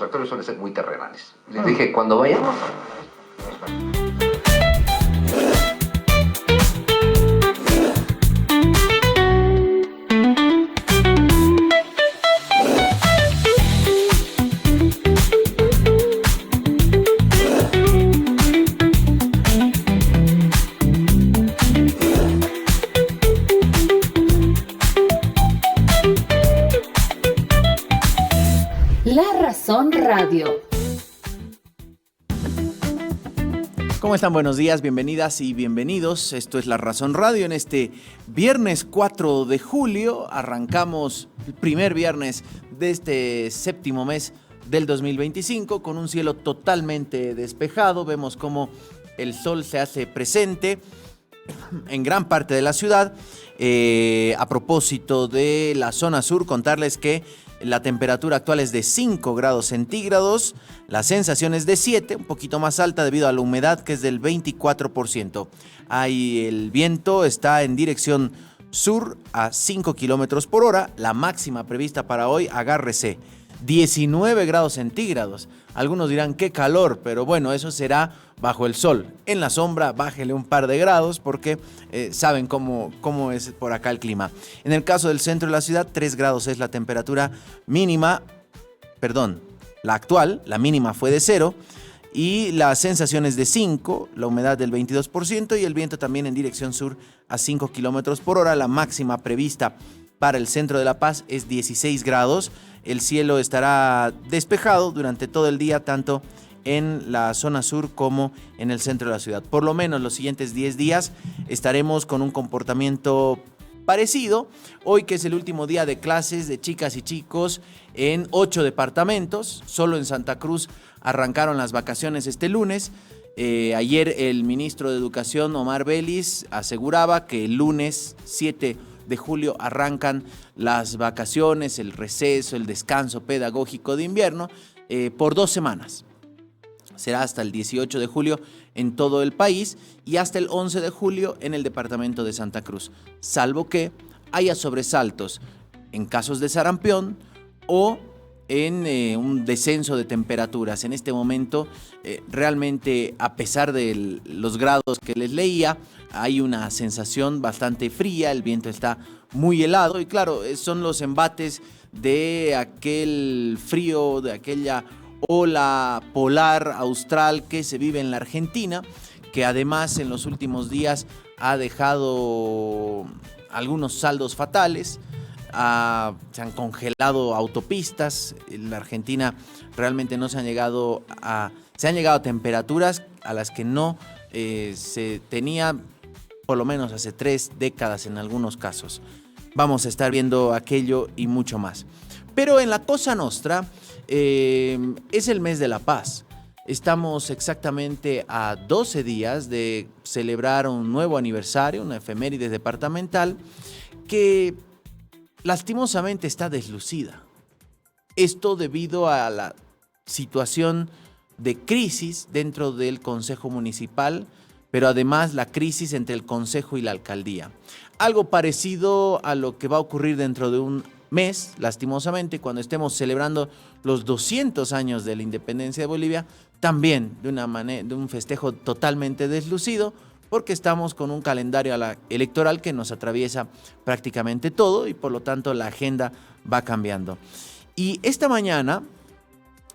factores suelen ser muy terrenales. Les dije, cuando vayamos... La Razón Radio. ¿Cómo están? Buenos días, bienvenidas y bienvenidos. Esto es La Razón Radio. En este viernes 4 de julio arrancamos el primer viernes de este séptimo mes del 2025 con un cielo totalmente despejado. Vemos cómo el sol se hace presente en gran parte de la ciudad. A propósito de la zona sur, contarles que la temperatura actual es de 5 grados centígrados, la sensación es de 7, un poquito más alta debido a la humedad que es del 24%. Ahí el viento está en dirección sur a 5 kilómetros por hora, la máxima prevista para hoy, agárrese, 19 grados centígrados. Algunos dirán qué calor, pero bueno, eso será bajo el sol. En la sombra, bájele un par de grados porque saben cómo es por acá el clima. En el caso del centro de la ciudad, 3 grados es la temperatura mínima, la actual, la mínima fue de 0 y la sensación es de 5, la humedad del 22% y el viento también en dirección sur a 5 kilómetros por hora. La máxima prevista para el centro de La Paz es 16 grados. El cielo estará despejado durante todo el día, tanto en la zona sur como en el centro de la ciudad. Por lo menos los siguientes 10 días estaremos con un comportamiento parecido. Hoy, que es el último día de clases de chicas y chicos en 8 departamentos. Solo en Santa Cruz arrancaron las vacaciones este lunes. Ayer el ministro de Educación, Omar Vélez, aseguraba que el lunes 7 de julio arrancan las vacaciones, el receso, el descanso pedagógico de invierno por 2 semanas. Será hasta el 18 de julio en todo el país y hasta el 11 de julio en el departamento de Santa Cruz, salvo que haya sobresaltos en casos de sarampión o en un descenso de temperaturas. En este momento, realmente, a pesar de los grados que les leía, hay una sensación bastante fría, el viento está muy helado y claro, son los embates de aquel frío, de aquella ola polar austral que se vive en la Argentina, que además en los últimos días ha dejado algunos saldos fatales. Se han congelado autopistas. En la Argentina realmente no se han llegado a temperaturas a las que no se tenía por lo menos hace 3 décadas en algunos casos. Vamos a estar viendo aquello y mucho más. Pero en la Cosa Nostra es el mes de la paz. Estamos exactamente a 12 días de celebrar un nuevo aniversario, una efeméride departamental que lastimosamente está deslucida. Esto debido a la situación de crisis dentro del Consejo Municipal, pero además la crisis entre el Consejo y la Alcaldía. Algo parecido a lo que va a ocurrir dentro de un mes, lastimosamente, cuando estemos celebrando los 200 años de la independencia de Bolivia, también de un festejo totalmente deslucido, porque estamos con un calendario electoral que nos atraviesa prácticamente todo y por lo tanto la agenda va cambiando. Y esta mañana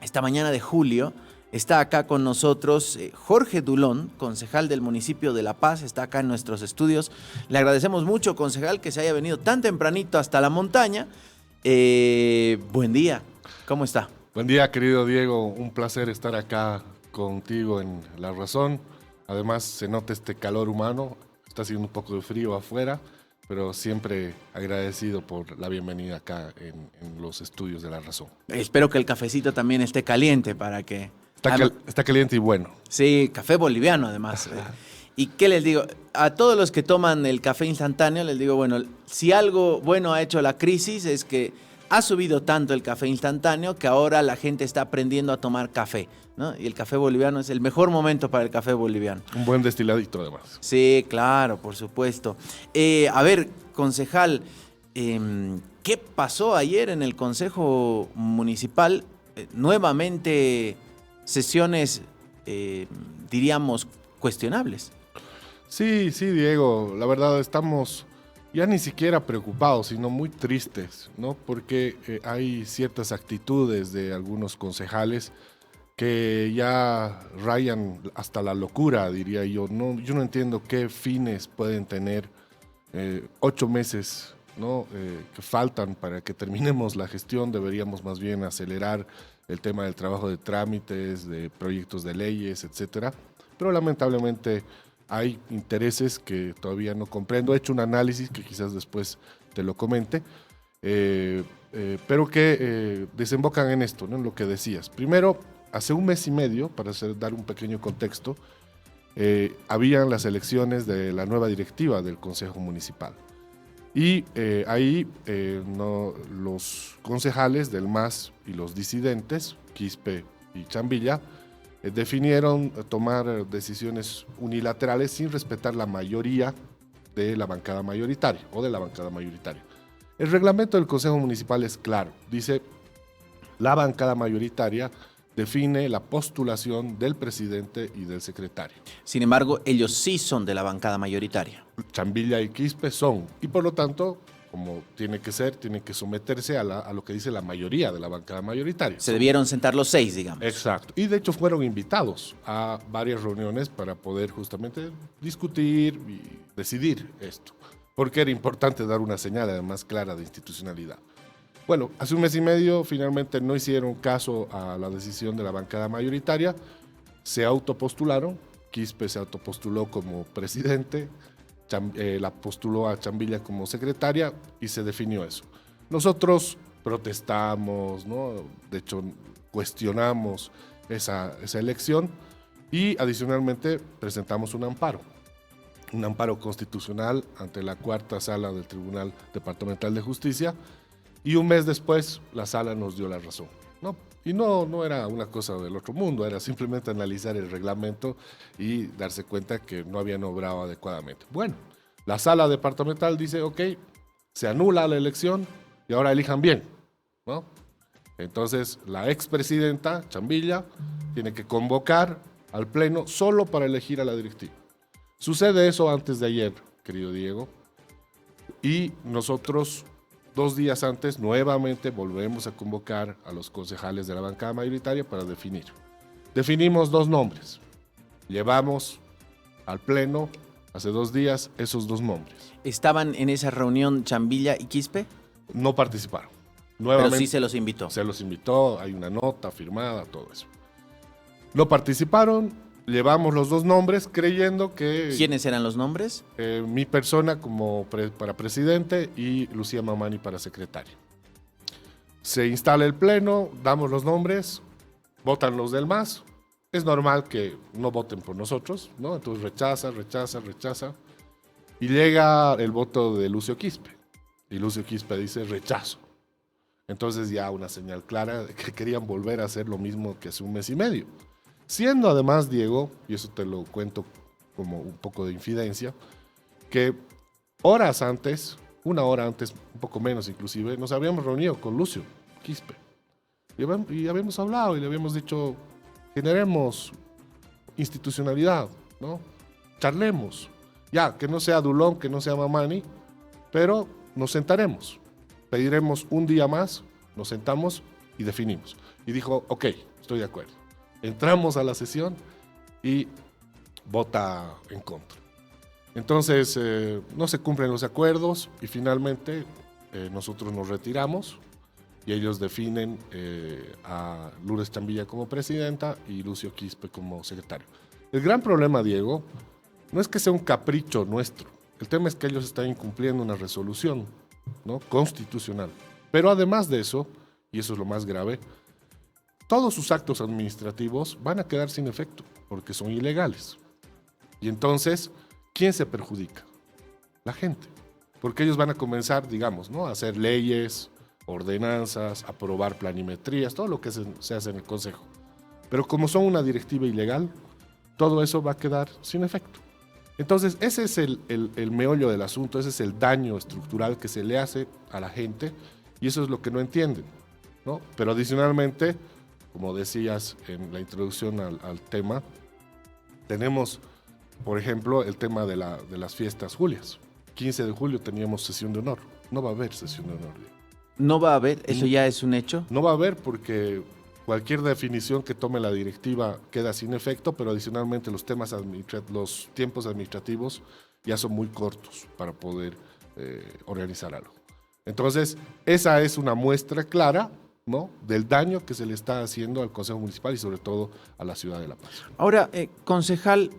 de julio, está acá con nosotros Jorge Dulón, concejal del municipio de La Paz, está acá en nuestros estudios. Le agradecemos mucho, concejal, que se haya venido tan tempranito hasta la montaña. Buen día, ¿cómo está? Buen día, querido Diego, un placer estar acá contigo en La Razón. Además, se nota este calor humano, está haciendo un poco de frío afuera, pero siempre agradecido por la bienvenida acá en los estudios de La Razón. Espero que el cafecito también esté caliente para que... Está caliente y bueno. Sí, café boliviano además. ¿Y qué les digo? A todos los que toman el café instantáneo les digo, bueno, si algo bueno ha hecho la crisis es que ha subido tanto el café instantáneo que ahora la gente está aprendiendo a tomar café, ¿no? Y el café boliviano es el mejor momento para el café boliviano. Un buen destiladito además. Sí, claro, por supuesto. A ver, concejal, ¿qué pasó ayer en el Consejo Municipal? nuevamente sesiones, diríamos, cuestionables. Sí, sí, Diego, la verdad estamos ya ni siquiera preocupados, sino muy tristes, ¿no? Porque hay ciertas actitudes de algunos concejales que ya rayan hasta la locura, diría yo. No, yo no entiendo qué fines pueden tener 8 meses, ¿no? Que faltan para que terminemos la gestión. Deberíamos más bien acelerar el tema del trabajo de trámites, de proyectos de leyes, etcétera. Pero lamentablemente hay intereses que todavía no comprendo. He hecho un análisis que quizás después te lo comente, pero que desembocan en esto, ¿no? En lo que decías. Primero, hace 1 mes y medio, para dar un pequeño contexto, habían las elecciones de la nueva directiva del Consejo Municipal. Y ahí los concejales del MAS y los disidentes, Quispe y Chambilla, definieron tomar decisiones unilaterales sin respetar la mayoría de la bancada mayoritaria o de la bancada mayoritaria. El reglamento del Consejo Municipal es claro, dice la bancada mayoritaria define la postulación del presidente y del secretario. Sin embargo, ellos sí son de la bancada mayoritaria. Chambilla y Quispe son, y por lo tanto, como tiene que ser, tienen que someterse a lo que dice la mayoría de la bancada mayoritaria. Se debieron sentar los 6, digamos. Exacto. Y de hecho fueron invitados a varias reuniones para poder justamente discutir y decidir esto, porque era importante dar una señal además clara de institucionalidad. Bueno, hace 1 mes y medio finalmente no hicieron caso a la decisión de la bancada mayoritaria, se autopostularon, Quispe se autopostuló como presidente, la postuló a Chambilla como secretaria y se definió eso. Nosotros protestamos, ¿no? De hecho cuestionamos esa elección y adicionalmente presentamos un amparo constitucional ante la 4ª Sala del Tribunal Departamental de Justicia, y 1 mes después la sala nos dio la razón, ¿no? Y no era una cosa del otro mundo, era simplemente analizar el reglamento y darse cuenta que no habían obrado adecuadamente. Bueno, la sala departamental dice, ok, se anula la elección y ahora elijan bien, ¿no? Entonces la expresidenta Chambilla tiene que convocar al pleno solo para elegir a la directiva. Sucede eso antes de ayer, querido Diego, y nosotros 2 días antes nuevamente volvemos a convocar a los concejales de la bancada mayoritaria para definir. Definimos 2 nombres. Llevamos al pleno hace 2 días esos 2 nombres. ¿Estaban en esa reunión Chambilla y Quispe? No participaron. Nuevamente, Pero sí se los invitó. Se los invitó, hay una nota firmada, todo eso. No participaron. Llevamos los 2 nombres creyendo que... ¿Quiénes eran los nombres? Mi persona para presidente y Lucía Mamani para secretaria. Se instala el pleno, damos los nombres, votan los del MAS. Es normal que no voten por nosotros, ¿no? Entonces rechaza. Y llega el voto de Lucio Quispe. Y Lucio Quispe dice rechazo. Entonces ya una señal clara de que querían volver a hacer lo mismo que hace 1 mes y medio. Siendo además, Diego, y eso te lo cuento como un poco de infidencia, que horas antes, 1 hora antes, un poco menos inclusive, nos habíamos reunido con Lucio Quispe. Y habíamos hablado y le habíamos dicho, generemos institucionalidad, ¿no? Charlemos. Ya, que no sea Dulón, que no sea Mamani, pero nos sentaremos. Pediremos 1 día más, nos sentamos y definimos. Y dijo, ok, estoy de acuerdo. Entramos a la sesión y vota en contra. Entonces, no se cumplen los acuerdos y finalmente nosotros nos retiramos y ellos definen a Lourdes Chambilla como presidenta y Lucio Quispe como secretario. El gran problema, Diego, no es que sea un capricho nuestro. El tema es que ellos están incumpliendo una resolución, ¿no? Constitucional. Pero además de eso, y eso es lo más grave, todos sus actos administrativos van a quedar sin efecto porque son ilegales. Y entonces, ¿quién se perjudica? La gente. Porque ellos van a comenzar, digamos, ¿no? A hacer leyes, ordenanzas, aprobar planimetrías, todo lo que se hace en el Consejo. Pero como son una directiva ilegal, todo eso va a quedar sin efecto. Entonces, ese es el meollo del asunto, ese es el daño estructural que se le hace a la gente y eso es lo que no entienden, ¿no? Pero adicionalmente, como decías en la introducción al tema, tenemos, por ejemplo, el tema de las fiestas Julias. 15 de julio teníamos sesión de honor. No va a haber sesión de honor. ¿No va a haber? ¿Eso ya es un hecho? No va a haber porque cualquier definición que tome la directiva queda sin efecto, pero adicionalmente los tiempos administrativos ya son muy cortos para poder organizar algo. Entonces, esa es una muestra clara, ¿no?, del daño que se le está haciendo al Consejo Municipal y sobre todo a la ciudad de La Paz. Ahora, concejal,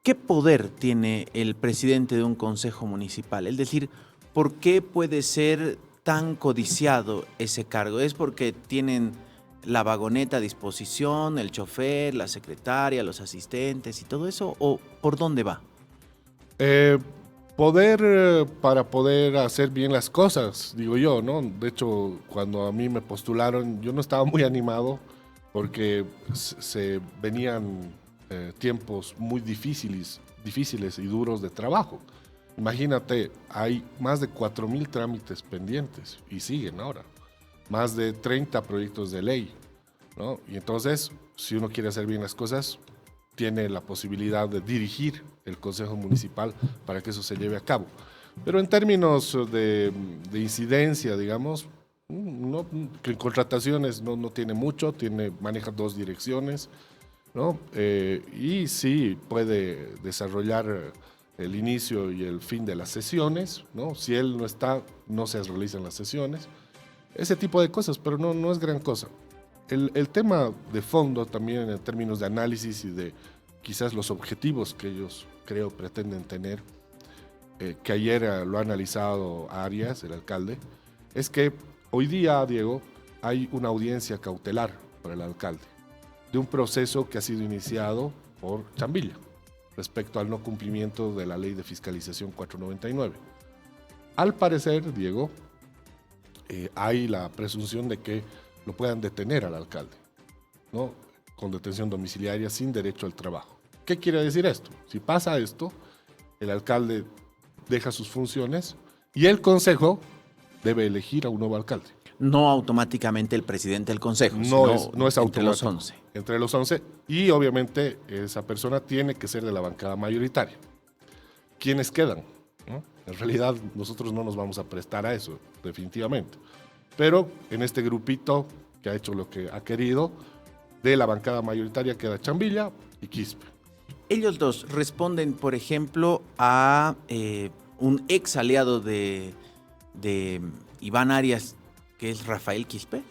¿qué poder tiene el presidente de un consejo municipal? Es decir, ¿por qué puede ser tan codiciado ese cargo? ¿Es porque tienen la vagoneta a disposición, el chofer, la secretaria, los asistentes y todo eso? ¿O por dónde va? Para poder hacer bien las cosas, digo yo, ¿no? De hecho, cuando a mí me postularon, yo no estaba muy animado porque se venían tiempos muy difíciles y duros de trabajo. Imagínate, hay más de 4,000 trámites pendientes y siguen ahora, más de 30 proyectos de ley, ¿no? Y entonces, si uno quiere hacer bien las cosas, tiene la posibilidad de dirigir el Consejo Municipal para que eso se lleve a cabo. Pero en términos de incidencia, digamos, no, que en contrataciones no tiene mucho, maneja 2 direcciones, ¿no? Y sí puede desarrollar el inicio y el fin de las sesiones, ¿no? Si él no está, no se realizan las sesiones, ese tipo de cosas, pero no es gran cosa. El tema de fondo también en términos de análisis y de quizás los objetivos que ellos creo pretenden tener, que ayer lo ha analizado Arias, el alcalde, es que hoy día, Diego, hay una audiencia cautelar para el alcalde de un proceso que ha sido iniciado por Chambilla respecto al no cumplimiento de la ley de fiscalización 499. Al parecer, Diego, hay la presunción de que lo puedan detener al alcalde, ¿no?, con detención domiciliaria sin derecho al trabajo. ¿Qué quiere decir esto? Si pasa esto, el alcalde deja sus funciones y el consejo debe elegir a un nuevo alcalde. No automáticamente el presidente del consejo, No sino es automático. entre los 11. Entre los 11, y obviamente esa persona tiene que ser de la bancada mayoritaria. ¿Quiénes quedan? ¿No? En realidad nosotros no nos vamos a prestar a eso, definitivamente. Pero en este grupito que ha hecho lo que ha querido, de la bancada mayoritaria queda Chambilla y Quispe. Ellos dos responden, por ejemplo, a un ex aliado de Iván Arias, que es Rafael Quispe.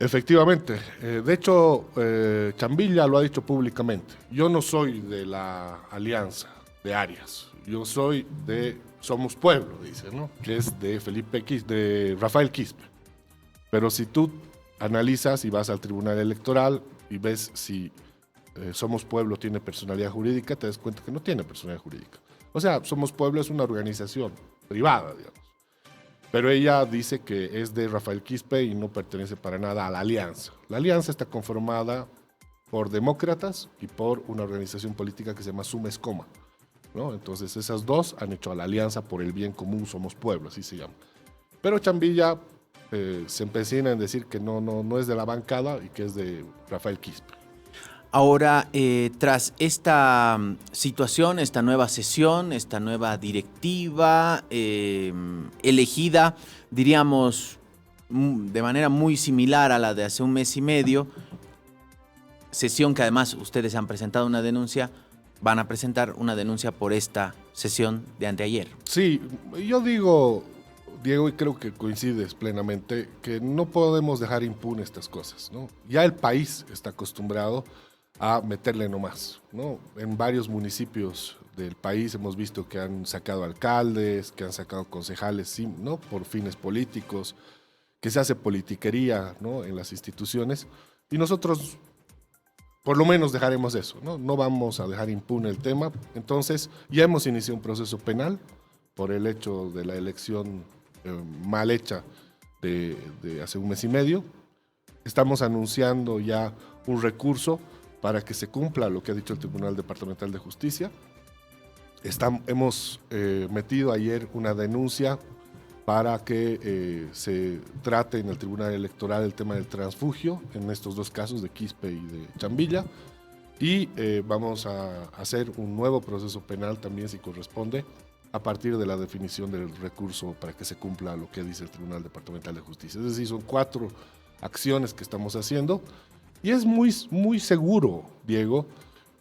Efectivamente. De hecho, Chambilla lo ha dicho públicamente. Yo no soy de la alianza de Arias. Yo soy de Somos Pueblo, dice, ¿no?, que es de Rafael Quispe. Pero si tú analizas y vas al Tribunal Electoral y ves si Somos Pueblo tiene personalidad jurídica, te das cuenta que no tiene personalidad jurídica. O sea, Somos Pueblo es una organización privada, digamos. Pero ella dice que es de Rafael Quispe y no pertenece para nada a la alianza. La alianza está conformada por demócratas y por una organización política que se llama Sumescoma, ¿no? Entonces esas dos han hecho a la alianza por el bien común Somos Pueblo, así se llama. Pero Chambilla se empecina en decir que no es de la bancada y que es de Rafael Quispe. Ahora, tras esta situación, esta nueva sesión, esta nueva directiva elegida, diríamos, de manera muy similar a la de hace un mes y medio, sesión que además ustedes han presentado una denuncia, van a presentar una denuncia por esta sesión de anteayer. Sí, yo digo, Diego, y creo que coincides plenamente, que no podemos dejar impune estas cosas, ¿no? Ya el país está acostumbrado a meterle nomás, ¿no? En varios municipios del país hemos visto que han sacado alcaldes, que han sacado concejales, ¿no?, por fines políticos, que se hace politiquería, ¿no?, en las instituciones, y nosotros por lo menos dejaremos eso, ¿no? No vamos a dejar impune el tema. Entonces ya hemos iniciado un proceso penal por el hecho de la elección mal hecha de hace un mes y medio. Estamos anunciando ya un recurso para que se cumpla lo que ha dicho el Tribunal Departamental de Justicia. Hemos metido ayer una denuncia para que se trate en el Tribunal Electoral el tema del transfugio, en estos dos casos de Quispe y de Chambilla, y vamos a hacer un nuevo proceso penal también, si corresponde, a partir de la definición del recurso para que se cumpla lo que dice el Tribunal Departamental de Justicia. Es decir, son 4 acciones que estamos haciendo, y es muy seguro, Diego,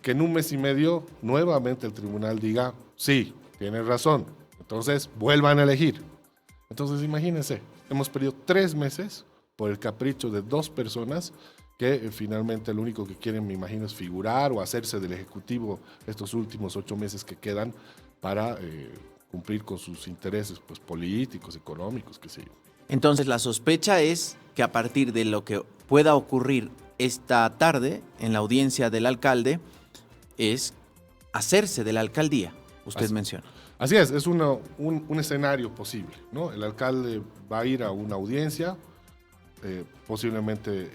que en un mes y medio nuevamente el tribunal diga, sí, tienes razón, entonces vuelvan a elegir. Entonces imagínense, hemos perdido 3 meses por el capricho de 2 personas que finalmente lo único que quieren, me imagino, es figurar o hacerse del Ejecutivo estos últimos 8 meses que quedan para cumplir con sus intereses pues, políticos, económicos, qué sé yo. Entonces la sospecha es que a partir de lo que pueda ocurrir esta tarde en la audiencia del alcalde es hacerse de la alcaldía, usted menciona. Así es un escenario posible, ¿no? El alcalde va a ir a una audiencia, posiblemente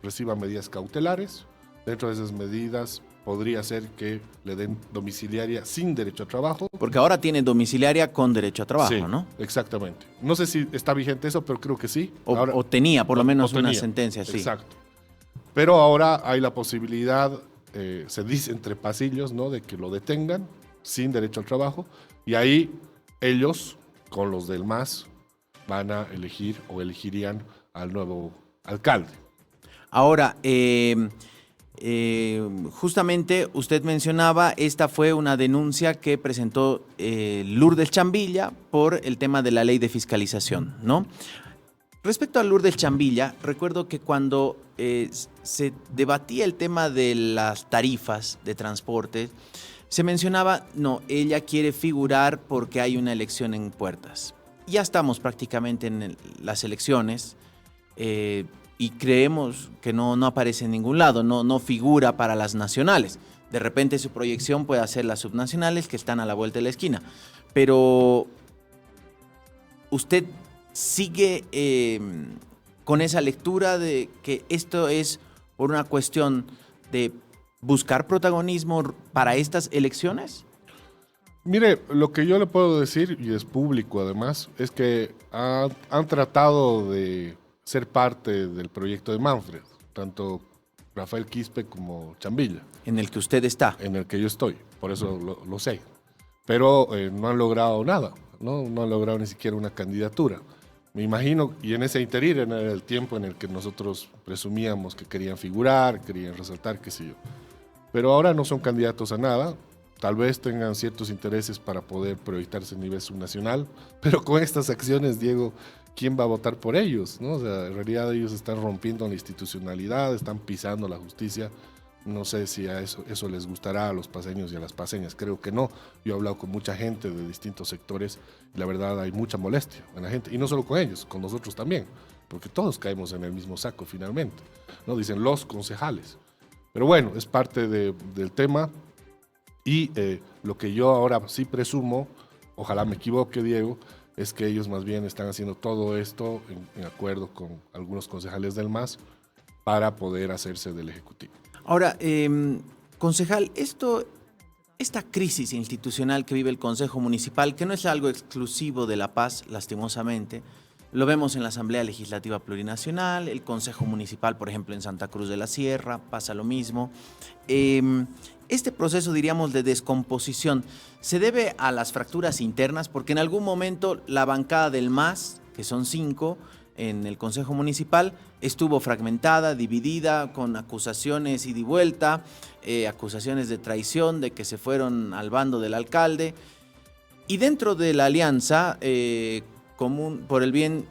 reciba medidas cautelares. Dentro de esas medidas podría ser que le den domiciliaria sin derecho a trabajo. Porque ahora tiene domiciliaria con derecho a trabajo, sí, ¿no? Exactamente. No sé si está vigente eso, pero creo que sí. O tenía por lo menos una sentencia, sí. Exacto. Pero ahora hay la posibilidad, se dice entre pasillos, ¿no?, de que lo detengan sin derecho al trabajo, y ahí ellos, con los del MAS, van a elegir o elegirían al nuevo alcalde. Ahora, justamente usted mencionaba, esta fue una denuncia que presentó Lourdes Chambilla por el tema de la ley de fiscalización, ¿no? Respecto a Lourdes Chambilla, recuerdo que cuando se debatía el tema de las tarifas de transporte, se mencionaba, no, ella quiere figurar porque hay una elección en puertas. Ya estamos prácticamente en las elecciones y creemos que no aparece en ningún lado, no figura para las nacionales. De repente su proyección puede ser las subnacionales que están a la vuelta de la esquina. Pero usted sigue con esa lectura de que esto es por una cuestión de buscar protagonismo para estas elecciones. Mire, lo que yo le puedo decir, y es público además, es que han tratado de ser parte del proyecto de Manfred, tanto Rafael Quispe como Chambilla. En el que usted está. En el que yo estoy, por eso lo sé. Pero no han logrado nada, no han logrado ni siquiera una candidatura. Me imagino, y en ese interín era el tiempo en el que nosotros presumíamos que querían figurar, querían resaltar, qué sé yo. Pero ahora no son candidatos a nada, tal vez tengan ciertos intereses para poder proyectarse a nivel subnacional, pero con estas acciones, Diego, ¿quién va a votar por ellos? ¿No? O sea, en realidad ellos están rompiendo la institucionalidad, están pisando la justicia. No sé si a eso les gustará a los paseños y a las paseñas, creo que no. Yo he hablado con mucha gente de distintos sectores y la verdad hay mucha molestia en la gente, y no solo con ellos, con nosotros también, porque todos caemos en el mismo saco finalmente, ¿no? Dicen los concejales. Pero bueno, es parte del tema, y lo que yo ahora sí presumo, ojalá me equivoque, Diego, es que ellos más bien están haciendo todo esto en acuerdo con algunos concejales del MAS para poder hacerse del Ejecutivo. Ahora, concejal, esta crisis institucional que vive el Consejo Municipal, que no es algo exclusivo de La Paz, lastimosamente, lo vemos en la Asamblea Legislativa Plurinacional, el Consejo Municipal, por ejemplo, en Santa Cruz de la Sierra, pasa lo mismo. Este proceso, diríamos, de descomposición, ¿se debe a las fracturas internas? Porque en algún momento la bancada del MAS, que son 5 en el Consejo Municipal, estuvo fragmentada, dividida, con acusaciones ida y vuelta, acusaciones de traición, de que se fueron al bando del alcalde. Y dentro de la alianza común por el bien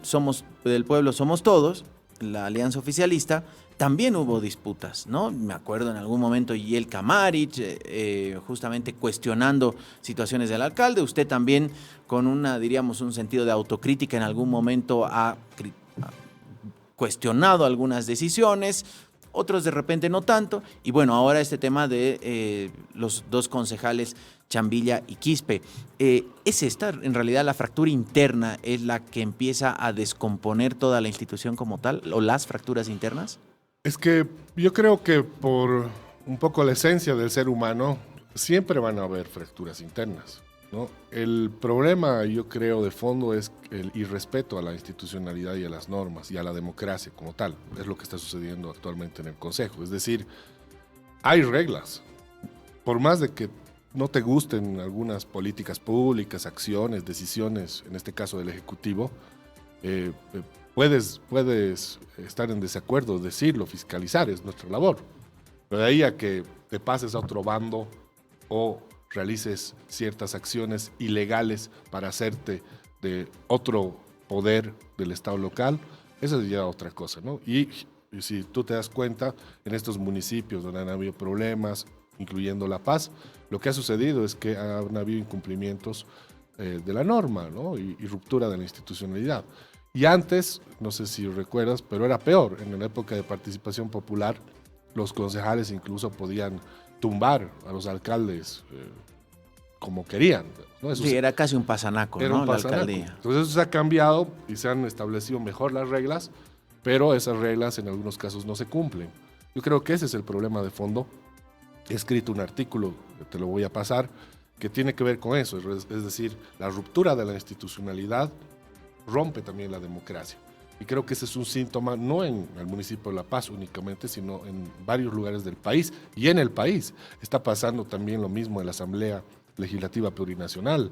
del pueblo somos todos, la alianza oficialista, también hubo disputas, ¿no? Me acuerdo en algún momento Yiel Camarich, justamente cuestionando situaciones del alcalde. Usted también con diríamos, un sentido de autocrítica en algún momento ha cuestionado algunas decisiones, otros de repente no tanto. Y bueno, ahora este tema de los 2 concejales, Chambilla y Quispe. ¿Es esta en realidad la fractura interna, es la que empieza a descomponer toda la institución como tal, o las fracturas internas? Es que yo creo que por un poco la esencia del ser humano, siempre van a haber fracturas internas. ¿no? El problema, yo creo, de fondo es el irrespeto a la institucionalidad y a las normas y a la democracia como tal. Es lo que está sucediendo actualmente en el Consejo. Es decir, hay reglas. Por más de que no te gusten algunas políticas públicas, acciones, decisiones, en este caso del Ejecutivo, puedes estar en desacuerdo, decirlo, fiscalizar, es nuestra labor. Pero de ahí a que te pases a otro bando o realices ciertas acciones ilegales para hacerte de otro poder del Estado local, eso es ya otra cosa, ¿no? Y si tú te das cuenta, en estos municipios donde han habido problemas, incluyendo La Paz, lo que ha sucedido es que han habido incumplimientos de la norma, ¿no? y ruptura de la institucionalidad. Y antes, no sé si recuerdas, pero era peor. En la época de participación popular, los concejales incluso podían tumbar a los alcaldes como querían, ¿no? Sí, era casi un pasanaco, era ¿no? un pasanaco. La alcaldía. Entonces eso se ha cambiado y se han establecido mejor las reglas, pero esas reglas en algunos casos no se cumplen. Yo creo que ese es el problema de fondo. He escrito un artículo, te lo voy a pasar, que tiene que ver con eso, es decir, la ruptura de la institucionalidad rompe también la democracia. Y creo que ese es un síntoma, no en el municipio de La Paz únicamente, sino en varios lugares del país y en el país. Está pasando también lo mismo en la Asamblea Legislativa Plurinacional,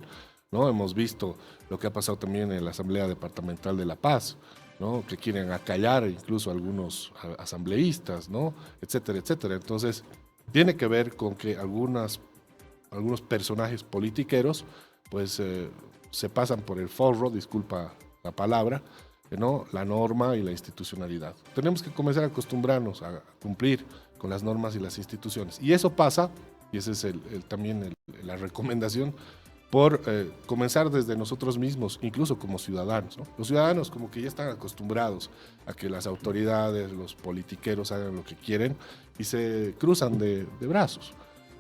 ¿no? Hemos visto lo que ha pasado también en la Asamblea Departamental de La Paz, ¿no? Que quieren acallar incluso a algunos asambleístas, ¿no? Etcétera, etcétera. Entonces, tiene que ver con que algunos personajes politiqueros pues se pasan por el forro, disculpa la palabra, ¿no? La norma y la institucionalidad. Tenemos que comenzar a acostumbrarnos a cumplir con las normas y las instituciones. Y eso pasa, y esa es también la recomendación, por comenzar desde nosotros mismos, incluso como ciudadanos, ¿no? Los ciudadanos como que ya están acostumbrados a que las autoridades, los politiqueros hagan lo que quieren y se cruzan de brazos.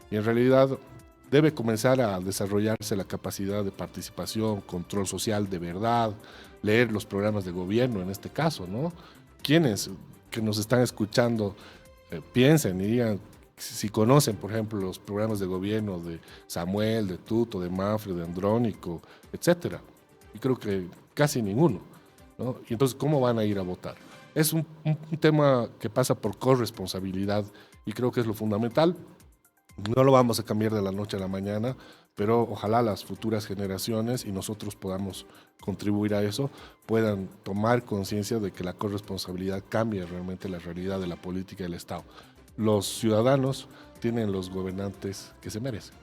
Y en realidad debe comenzar a desarrollarse la capacidad de participación, control social de verdad, leer los programas de gobierno en este caso, ¿no? Quienes que nos están escuchando piensen y digan si conocen, por ejemplo, los programas de gobierno de Samuel, de Tuto, de Manfred, de Andrónico, etcétera. Y creo que casi ninguno, ¿no? Y entonces, ¿cómo van a ir a votar? Es un tema que pasa por corresponsabilidad y creo que es lo fundamental. No lo vamos a cambiar de la noche a la mañana, pero ojalá las futuras generaciones y nosotros podamos contribuir a eso, puedan tomar conciencia de que la corresponsabilidad cambia realmente la realidad de la política del Estado. Los ciudadanos tienen los gobernantes que se merecen.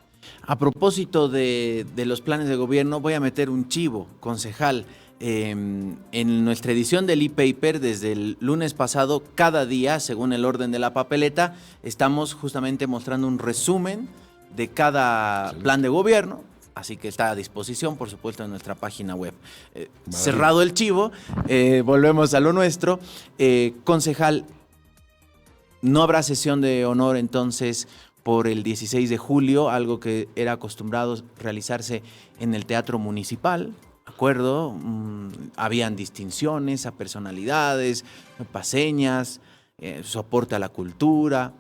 A propósito de los planes de gobierno, voy a meter un chivo, concejal. En nuestra edición del e-paper, desde el lunes pasado, cada día, según el orden de la papeleta, estamos justamente mostrando un resumen de cada plan de gobierno, así que está a disposición, por supuesto, en nuestra página web. Cerrado el chivo, volvemos a lo nuestro. Concejal, no habrá sesión de honor entonces por el 16 de julio, algo que era acostumbrado realizarse en el Teatro Municipal. Acuerdo, habían distinciones a personalidades, paseñas, soporte a la cultura.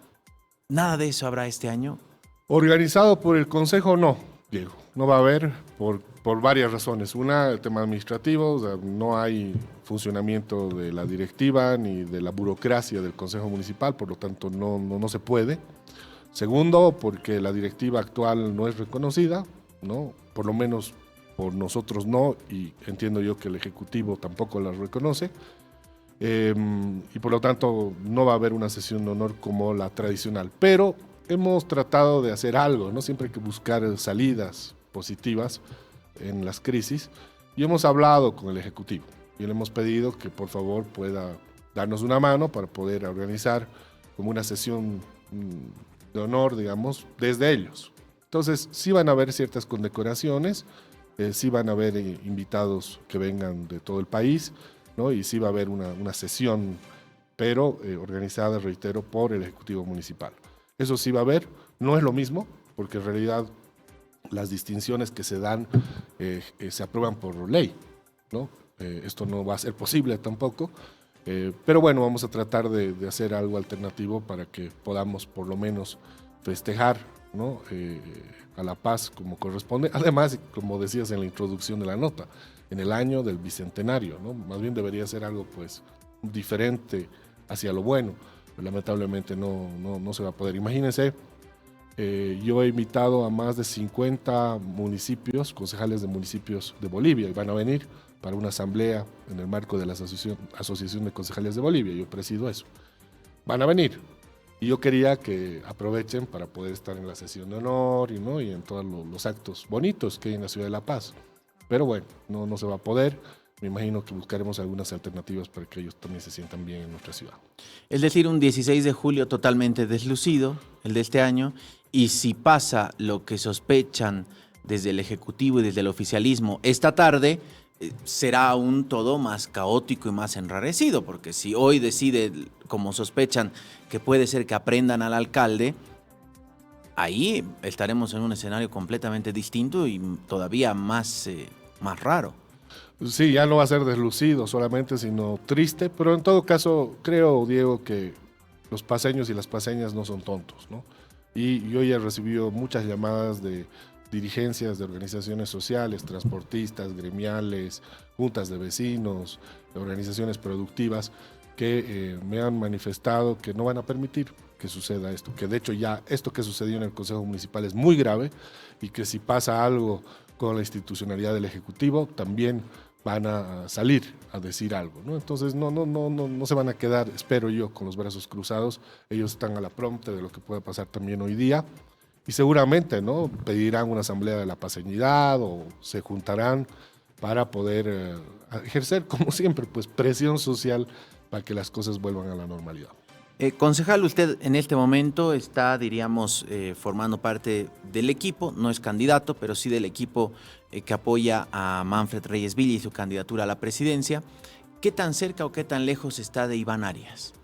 ¿Nada de eso habrá este año? Organizado por el Consejo, no, Diego. No va a haber por varias razones. Una, el tema administrativo, o sea, no hay funcionamiento de la directiva ni de la burocracia del Consejo Municipal, por lo tanto no se puede. Segundo, porque la directiva actual no es reconocida, ¿no? Por lo menos por nosotros no, y entiendo yo que el Ejecutivo tampoco la reconoce. Y por lo tanto no va a haber una sesión de honor como la tradicional. Pero hemos tratado de hacer algo, ¿no? Siempre hay que buscar salidas positivas en las crisis, y hemos hablado con el Ejecutivo y le hemos pedido que por favor pueda darnos una mano para poder organizar como una sesión de honor, digamos, desde ellos. Entonces sí van a haber ciertas condecoraciones, sí van a haber invitados que vengan de todo el país, ¿no? Y sí va a haber una sesión, pero organizada, reitero, por el Ejecutivo Municipal. Eso sí va a haber, no es lo mismo, porque en realidad las distinciones que se dan se aprueban por ley, ¿no? Esto no va a ser posible tampoco, pero bueno, vamos a tratar de hacer algo alternativo para que podamos por lo menos festejar ¿no? A La Paz como corresponde. Además, como decías en la introducción de la nota, en el año del bicentenario, ¿no? Más bien debería ser algo pues diferente hacia lo bueno, pero lamentablemente no se va a poder. Imagínense, yo he invitado a más de 50 municipios, concejales de municipios de Bolivia, y van a venir para una asamblea en el marco de la Asociación de Concejales de Bolivia. Yo presido eso. Van a venir. Y yo quería que aprovechen para poder estar en la sesión de honor y en todos los actos bonitos que hay en la ciudad de La Paz. Pero bueno, no se va a poder. Me imagino que buscaremos algunas alternativas para que ellos también se sientan bien en nuestra ciudad. Es decir, un 16 de julio totalmente deslucido, el de este año, y si pasa lo que sospechan desde el Ejecutivo y desde el oficialismo esta tarde, será aún todo más caótico y más enrarecido, porque si hoy decide, como sospechan, que puede ser que aprendan al alcalde, ahí estaremos en un escenario completamente distinto y todavía más raro. Sí, ya no va a ser deslucido solamente, sino triste, pero en todo caso creo, Diego, que los paseños y las paseñas no son tontos, ¿no? Y yo ya he recibido muchas llamadas de dirigencias de organizaciones sociales, transportistas, gremiales, juntas de vecinos, organizaciones productivas, que me han manifestado que no van a permitir que suceda esto, que de hecho ya esto que sucedió en el Consejo Municipal es muy grave y que si pasa algo con la institucionalidad del Ejecutivo, también van a salir a decir algo, ¿no? Entonces no se van a quedar, espero yo, con los brazos cruzados. Ellos están a la prompte de lo que puede pasar también hoy día y seguramente, ¿no?, pedirán una asamblea de la paseñidad o se juntarán para poder ejercer, como siempre, pues presión social para que las cosas vuelvan a la normalidad. Concejal, usted en este momento está, diríamos, formando parte del equipo, no es candidato, pero sí del equipo que apoya a Manfred Reyes Villa y su candidatura a la presidencia. ¿Qué tan cerca o qué tan lejos está de Iván Arias?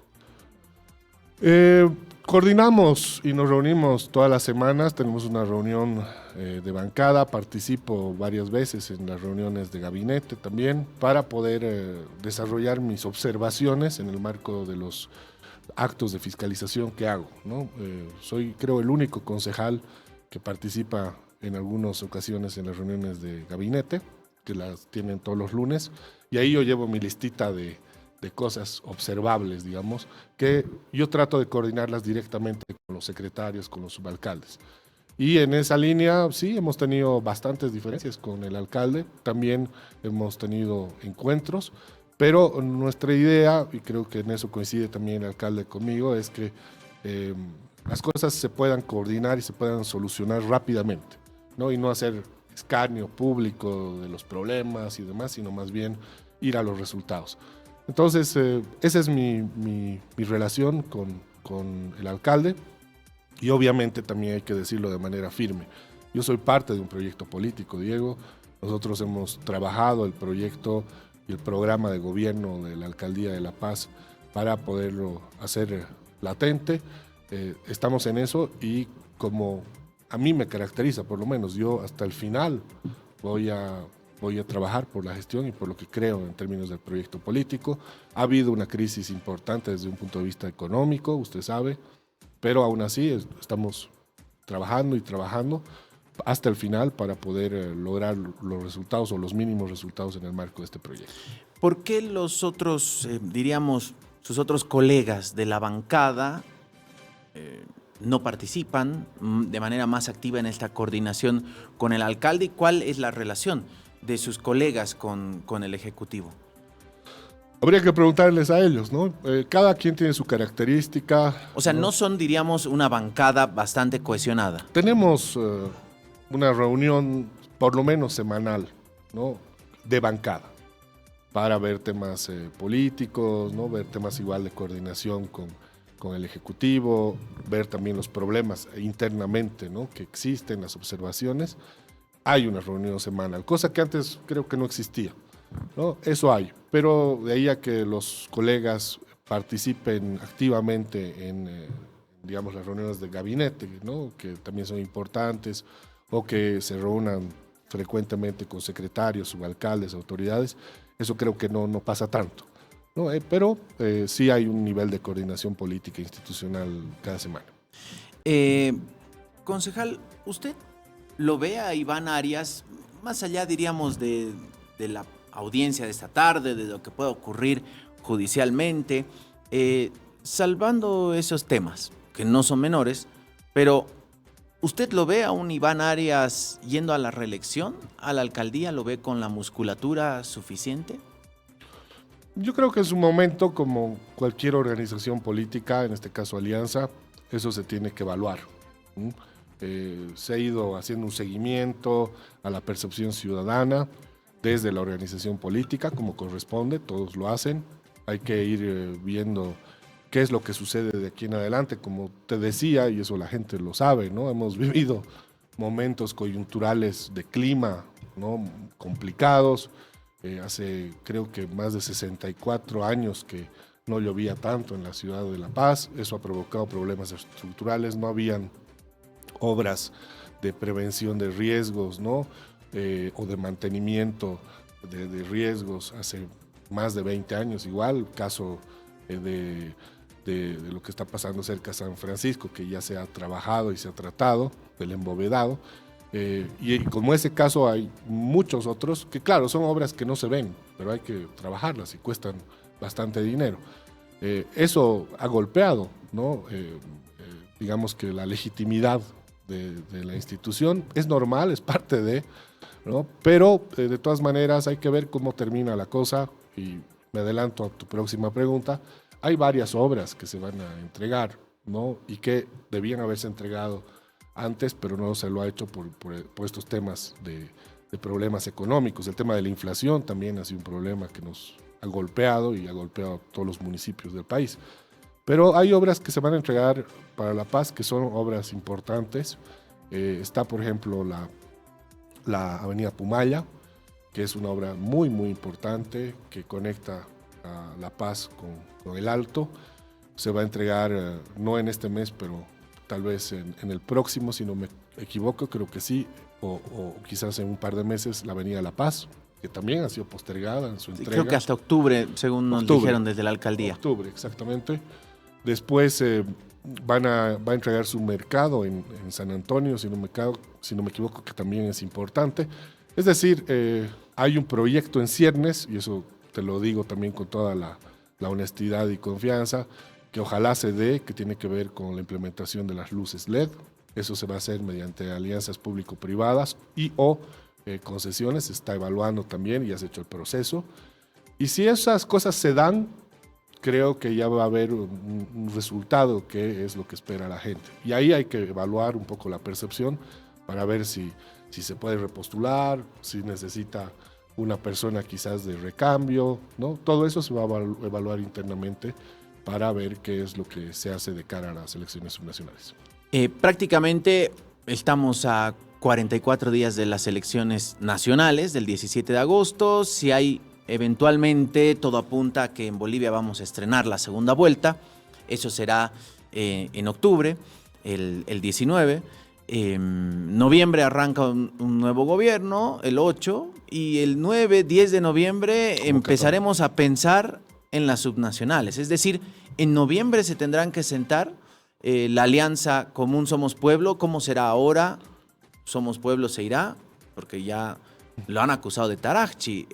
Coordinamos y nos reunimos todas las semanas, tenemos una reunión de bancada, participo varias veces en las reuniones de gabinete también para poder desarrollar mis observaciones en el marco de los actos de fiscalización que hago, ¿no? Soy, creo, el único concejal que participa en algunas ocasiones en las reuniones de gabinete, que las tienen todos los lunes, y ahí yo llevo mi listita de cosas observables, digamos, que yo trato de coordinarlas directamente con los secretarios, con los subalcaldes. Y en esa línea, sí, hemos tenido bastantes diferencias con el alcalde, también hemos tenido encuentros, pero nuestra idea, y creo que en eso coincide también el alcalde conmigo, es que las cosas se puedan coordinar y se puedan solucionar rápidamente, ¿no? Y no hacer escarnio público de los problemas y demás, sino más bien ir a los resultados. Entonces, esa es mi relación con el alcalde y obviamente también hay que decirlo de manera firme. Yo soy parte de un proyecto político, Diego. Nosotros hemos trabajado el proyecto y el programa de gobierno de la Alcaldía de La Paz para poderlo hacer latente. Estamos en eso y como a mí me caracteriza, por lo menos yo hasta el final voy a trabajar por la gestión y por lo que creo en términos del proyecto político. Ha habido una crisis importante desde un punto de vista económico, usted sabe, pero aún así estamos trabajando y trabajando hasta el final para poder lograr los resultados o los mínimos resultados en el marco de este proyecto. ¿Por qué los otros, diríamos, sus otros colegas de la bancada no participan de manera más activa en esta coordinación con el alcalde? ¿Y cuál es la relación de sus colegas con el Ejecutivo? Habría que preguntarles a ellos, ¿no? Cada quien tiene su característica. O sea, no son, diríamos, una bancada bastante cohesionada. Tenemos una reunión por lo menos semanal, ¿no?, de bancada para ver temas políticos, ¿no?, ver temas igual de coordinación con el Ejecutivo, ver también los problemas internamente, ¿no?, que existen, las observaciones. Hay una reunión semanal, cosa que antes creo que no existía, ¿no? Eso hay, pero de ahí a que los colegas participen activamente en, digamos, las reuniones de gabinete, ¿no?, que también son importantes, o que se reúnan frecuentemente con secretarios, subalcaldes, autoridades, eso creo que no pasa tanto, ¿no? Pero sí hay un nivel de coordinación política e institucional cada semana. Concejal, ¿usted lo ve a Iván Arias, más allá, diríamos, de la audiencia de esta tarde, de lo que pueda ocurrir judicialmente, salvando esos temas, que no son menores, pero ¿usted lo ve a un Iván Arias yendo a la reelección, a la alcaldía? ¿Lo ve con la musculatura suficiente? Yo creo que en su momento, como cualquier organización política, en este caso Alianza, eso se tiene que evaluar. Se ha ido haciendo un seguimiento a la percepción ciudadana desde la organización política, como corresponde, todos lo hacen. Hay que ir viendo qué es lo que sucede de aquí en adelante. Como te decía, y eso la gente lo sabe, ¿no? Hemos vivido momentos coyunturales de clima, ¿no? Complicados. Hace creo que más de 64 años que no llovía tanto en la ciudad de La Paz. Eso ha provocado problemas estructurales. No habían obras de prevención de riesgos, ¿no? O de mantenimiento de riesgos hace más de 20 años. Igual, caso de lo que está pasando cerca de San Francisco, que ya se ha trabajado y se ha tratado, del embovedado. Y como ese caso hay muchos otros que, claro, son obras que no se ven, pero hay que trabajarlas y cuestan bastante dinero. Eso ha golpeado, ¿no? Digamos que la legitimidad de la institución es normal, es parte de, ¿no? Pero de todas maneras hay que ver cómo termina la cosa. Y me adelanto a tu próxima pregunta. Hay varias obras que se van a entregar, ¿no? Y que debían haberse entregado antes, pero no se lo ha hecho por estos temas de problemas económicos. El tema de la inflación también ha sido un problema que nos ha golpeado y ha golpeado a todos los municipios del país. Pero hay obras que se van a entregar para La Paz que son obras importantes. Está, por ejemplo, la avenida Pumaya, que es una obra muy, muy importante que conecta a La Paz con el Alto. Se va a entregar, no en este mes, pero tal vez en el próximo, si no me equivoco, creo que sí, o quizás en un par de meses, la avenida La Paz, que también ha sido postergada en su entrega. Creo que hasta octubre, según nos dijeron desde la alcaldía. Octubre, exactamente. Después va a entregar su mercado en San Antonio, si no me equivoco, que también es importante. Es decir, hay un proyecto en ciernes, y eso te lo digo también con toda la honestidad y confianza, que ojalá se dé, que tiene que ver con la implementación de las luces LED. Eso se va a hacer mediante alianzas público-privadas y o concesiones. Se está evaluando también y ya se ha hecho el proceso. Y si esas cosas se dan, creo que ya va a haber un resultado que es lo que espera la gente. Y ahí hay que evaluar un poco la percepción para ver si se puede repostular, si necesita una persona quizás de recambio, ¿no? Todo eso se va a evaluar internamente para ver qué es lo que se hace de cara a las elecciones subnacionales. Prácticamente estamos a 44 días de las elecciones nacionales del 17 de agosto. Si hay eventualmente, todo apunta a que en Bolivia vamos a estrenar la segunda vuelta. Eso será en octubre, el 19. Noviembre arranca un nuevo gobierno, el 8, y el 9, 10 de noviembre empezaremos a pensar en las subnacionales. Es decir, en noviembre se tendrán que sentar la alianza Común Somos Pueblo. ¿Cómo será ahora? Somos Pueblo se irá, porque ya lo han acusado de Tarajchi.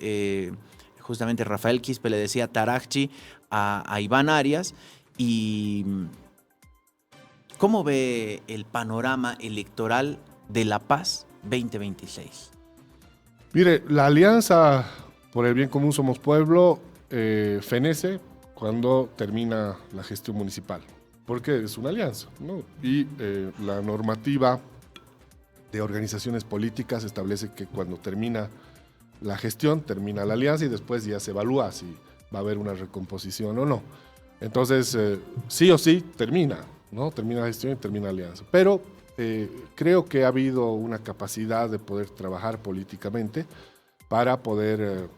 Justamente Rafael Quispe le decía Tarajchi a Iván Arias. Y ¿cómo ve el panorama electoral de La Paz 2026? Mire, la alianza por el bien común Somos Pueblo fenece cuando termina la gestión municipal, porque es una alianza, ¿no? Y la normativa de organizaciones políticas establece que cuando termina la gestión, termina la alianza y después ya se evalúa si va a haber una recomposición o no. Entonces, sí o sí, termina, ¿no? Termina la gestión y termina la alianza. Pero creo que ha habido una capacidad de poder trabajar políticamente para poder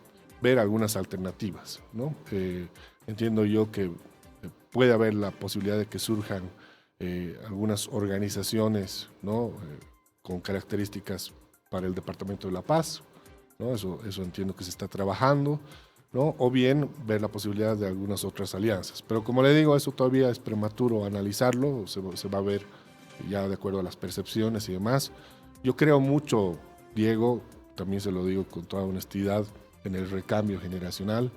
ver algunas alternativas, ¿no? Entiendo yo que puede haber la posibilidad de que surjan algunas organizaciones, ¿no? Con características para el Departamento de La Paz, ¿no? Eso entiendo que se está trabajando, ¿no? O bien ver la posibilidad de algunas otras alianzas. Pero como le digo, eso todavía es prematuro analizarlo, se va a ver ya de acuerdo a las percepciones y demás. Yo creo mucho, Diego, también se lo digo con toda honestidad, en el recambio generacional,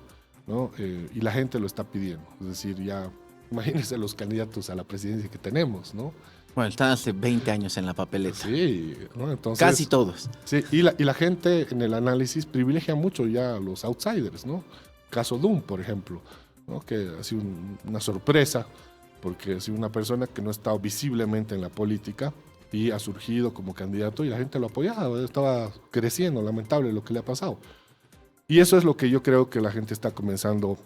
¿no? Y la gente lo está pidiendo. Es decir, ya imagínense los candidatos a la presidencia que tenemos, ¿no? Bueno, están hace 20 años en la papeleta. Sí, ¿no? Entonces, Casi todos. Sí, y la gente en el análisis privilegia mucho ya a los outsiders, ¿no? Caso Doom, por ejemplo, ¿no? Que ha sido una sorpresa, porque ha sido una persona que no ha estado visiblemente en la política y ha surgido como candidato y la gente lo apoyaba, estaba creciendo, lamentable lo que le ha pasado. Y eso es lo que yo creo que la gente está comenzando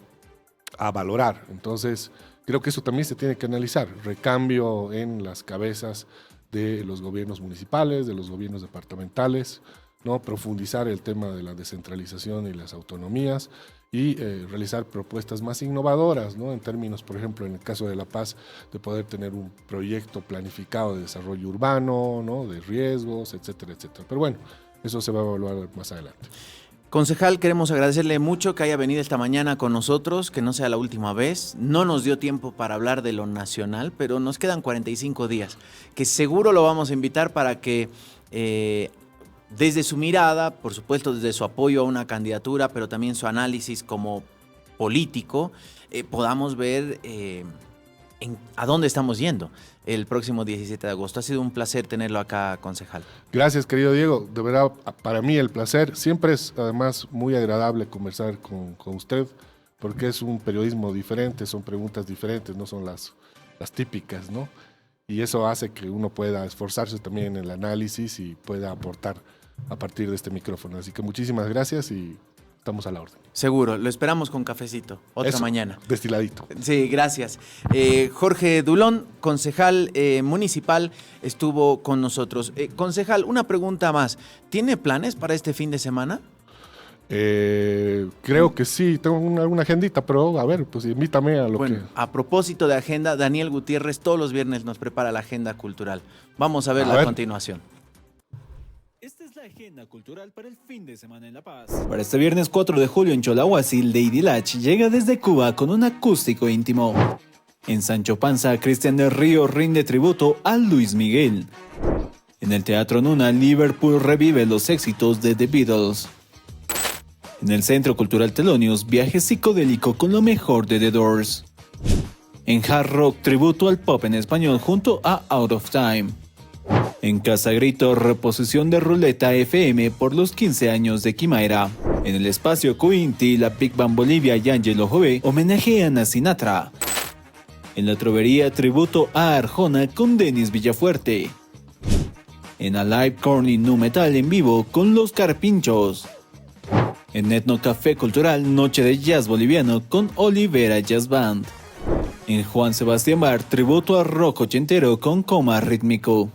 a valorar. Entonces, creo que eso también se tiene que analizar. Recambio en las cabezas de los gobiernos municipales, de los gobiernos departamentales, ¿no? Profundizar el tema de la descentralización y las autonomías y realizar propuestas más innovadoras, ¿no? En términos, por ejemplo, en el caso de La Paz, de poder tener un proyecto planificado de desarrollo urbano, ¿no? De riesgos, etcétera, etcétera. Pero bueno, eso se va a evaluar más adelante. Concejal, queremos agradecerle mucho que haya venido esta mañana con nosotros, que no sea la última vez. No nos dio tiempo para hablar de lo nacional, pero nos quedan 45 días, que seguro lo vamos a invitar para que desde su mirada, por supuesto desde su apoyo a una candidatura, pero también su análisis como político, podamos ver a dónde estamos yendo el próximo 17 de agosto. Ha sido un placer tenerlo acá, concejal. Gracias, querido Diego. De verdad, para mí el placer. Siempre es además muy agradable conversar con usted, porque es un periodismo diferente, son preguntas diferentes, no son las típicas, ¿no? Y eso hace que uno pueda esforzarse también en el análisis y pueda aportar a partir de este micrófono. Así que muchísimas gracias y estamos a la orden. Seguro, lo esperamos con cafecito, otra mañana. Destiladito. Sí, gracias. Jorge Dulón, concejal municipal, estuvo con nosotros. Concejal, una pregunta más. ¿Tiene planes para este fin de semana? Creo que sí, tengo una agendita, pero a ver, pues invítame a lo que... A propósito de agenda, Daniel Gutiérrez todos los viernes nos prepara la agenda cultural. Vamos a verla a continuación. Esta es la agenda cultural para el fin de semana en La Paz. Para este viernes 4 de julio en Cholahuasi, Lady Lach llega desde Cuba con un acústico íntimo. En Sancho Panza, Cristian del Río rinde tributo a Luis Miguel. En el Teatro Nuna, Liverpool revive los éxitos de The Beatles. En el Centro Cultural Telonius, viaje psicodélico con lo mejor de The Doors. En Hard Rock, tributo al pop en español junto a Out of Time. En Casa Grito, reposición de Ruleta FM por los 15 años de Quimaera. En el espacio Cointi, la Big Band Bolivia y Angelo Jove homenajean a Sinatra. En la Trovería, tributo a Arjona con Denis Villafuerte. En Alive Corny Nu Metal en vivo con Los Carpinchos. En Etno Café Cultural, noche de jazz boliviano con Olivera Jazz Band. En Juan Sebastián Bar, tributo a rock ochentero con Coma Rítmico.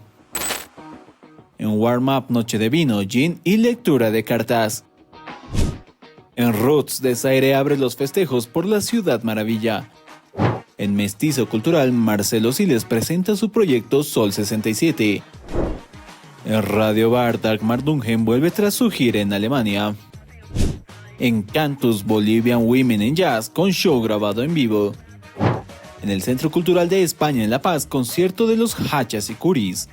En Warm Up, noche de vino, gin y lectura de cartas. En Roots, Desaire abre los festejos por la Ciudad Maravilla. En Mestizo Cultural, Marcelo Siles presenta su proyecto Sol 67. En Radio Bar, Dagmar Dungen vuelve tras su gira en Alemania. En Cantus, Bolivian Women in Jazz con show grabado en vivo. En el Centro Cultural de España en La Paz, concierto de los Hachas y Curis.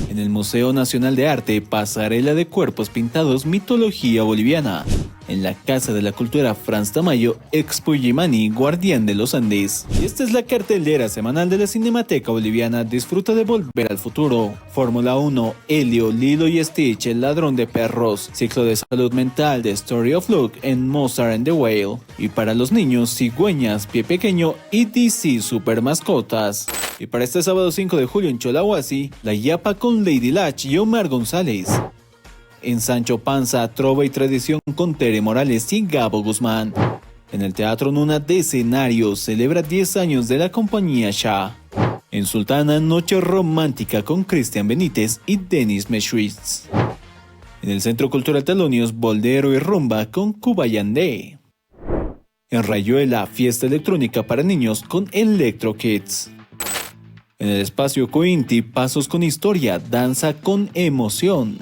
En el Museo Nacional de Arte, pasarela de cuerpos pintados mitología boliviana. En la Casa de la Cultura Franz Tamayo, Expo Yimani, Guardián de los Andes. Y esta es la cartelera semanal de la Cinemateca Boliviana. Disfruta de Volver al Futuro, Fórmula 1, Helio, Lilo y Stitch, El Ladrón de Perros, ciclo de salud mental de Story of Luke en Mozart and the Whale. Y para los niños, Cigüeñas, Pie Pequeño y DC Super Mascotas. Y para este sábado 5 de julio en Cholahuasi, La Yapa con Lady Lach y Omar González. En Sancho Panza, Trova y Tradición con Tere Morales y Gabo Guzmán. En el Teatro Nuna de Escenario, celebra 10 años de la compañía Shah. En Sultana, Noche Romántica con Cristian Benítez y Denis Meschwitz. En el Centro Cultural Telonios, Boldero y Rumba con Cubayandé. En Rayuela, Fiesta Electrónica para niños con Electro Kids. En el espacio Cointi, Pasos con Historia, Danza con Emoción.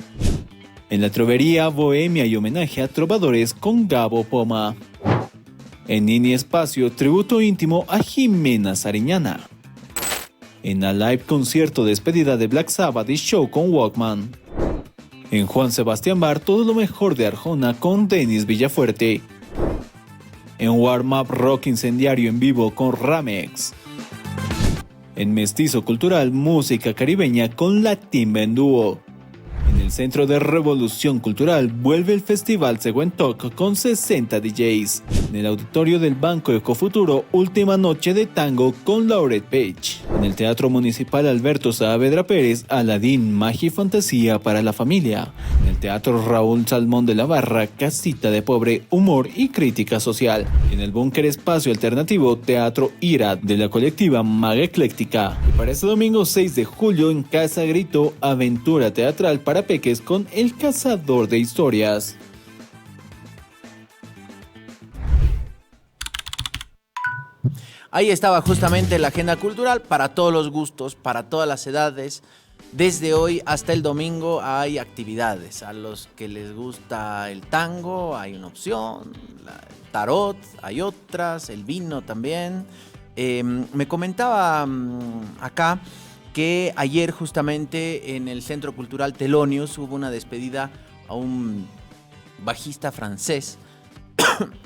En la Trovería, Bohemia y homenaje a trovadores con Gabo Poma. En Nini Espacio, tributo íntimo a Jimena Sariñana. en la live concierto despedida de Black Sabbath y show con Walkman. En Juan Sebastián Bar, todo lo mejor de Arjona con Denis Villafuerte. En Warm Up Rock Incendiario en vivo con Ramex. En Mestizo Cultural, música caribeña con La Timba en dúo. En el Centro de Revolución Cultural vuelve el Festival Seguen Talk con 60 DJs. En el Auditorio del Banco Ecofuturo, última noche de tango con Laurette Page. En el Teatro Municipal Alberto Saavedra Pérez, Aladín, magia y fantasía para la familia. En el Teatro Raúl Salmón de la Barra, Casita de Pobre, humor y crítica social. En el Búnker Espacio Alternativo, Teatro Ira de la colectiva Maga Ecléctica. Y para este domingo 6 de julio en Casa Grito, aventura teatral para peques con El Cazador de Historias. Ahí estaba justamente la agenda cultural para todos los gustos, para todas las edades. Desde hoy hasta el domingo hay actividades. A los que les gusta el tango hay una opción, el tarot hay otras, el vino también. Me comentaba acá que ayer justamente en el Centro Cultural Telonius hubo una despedida a un bajista francés,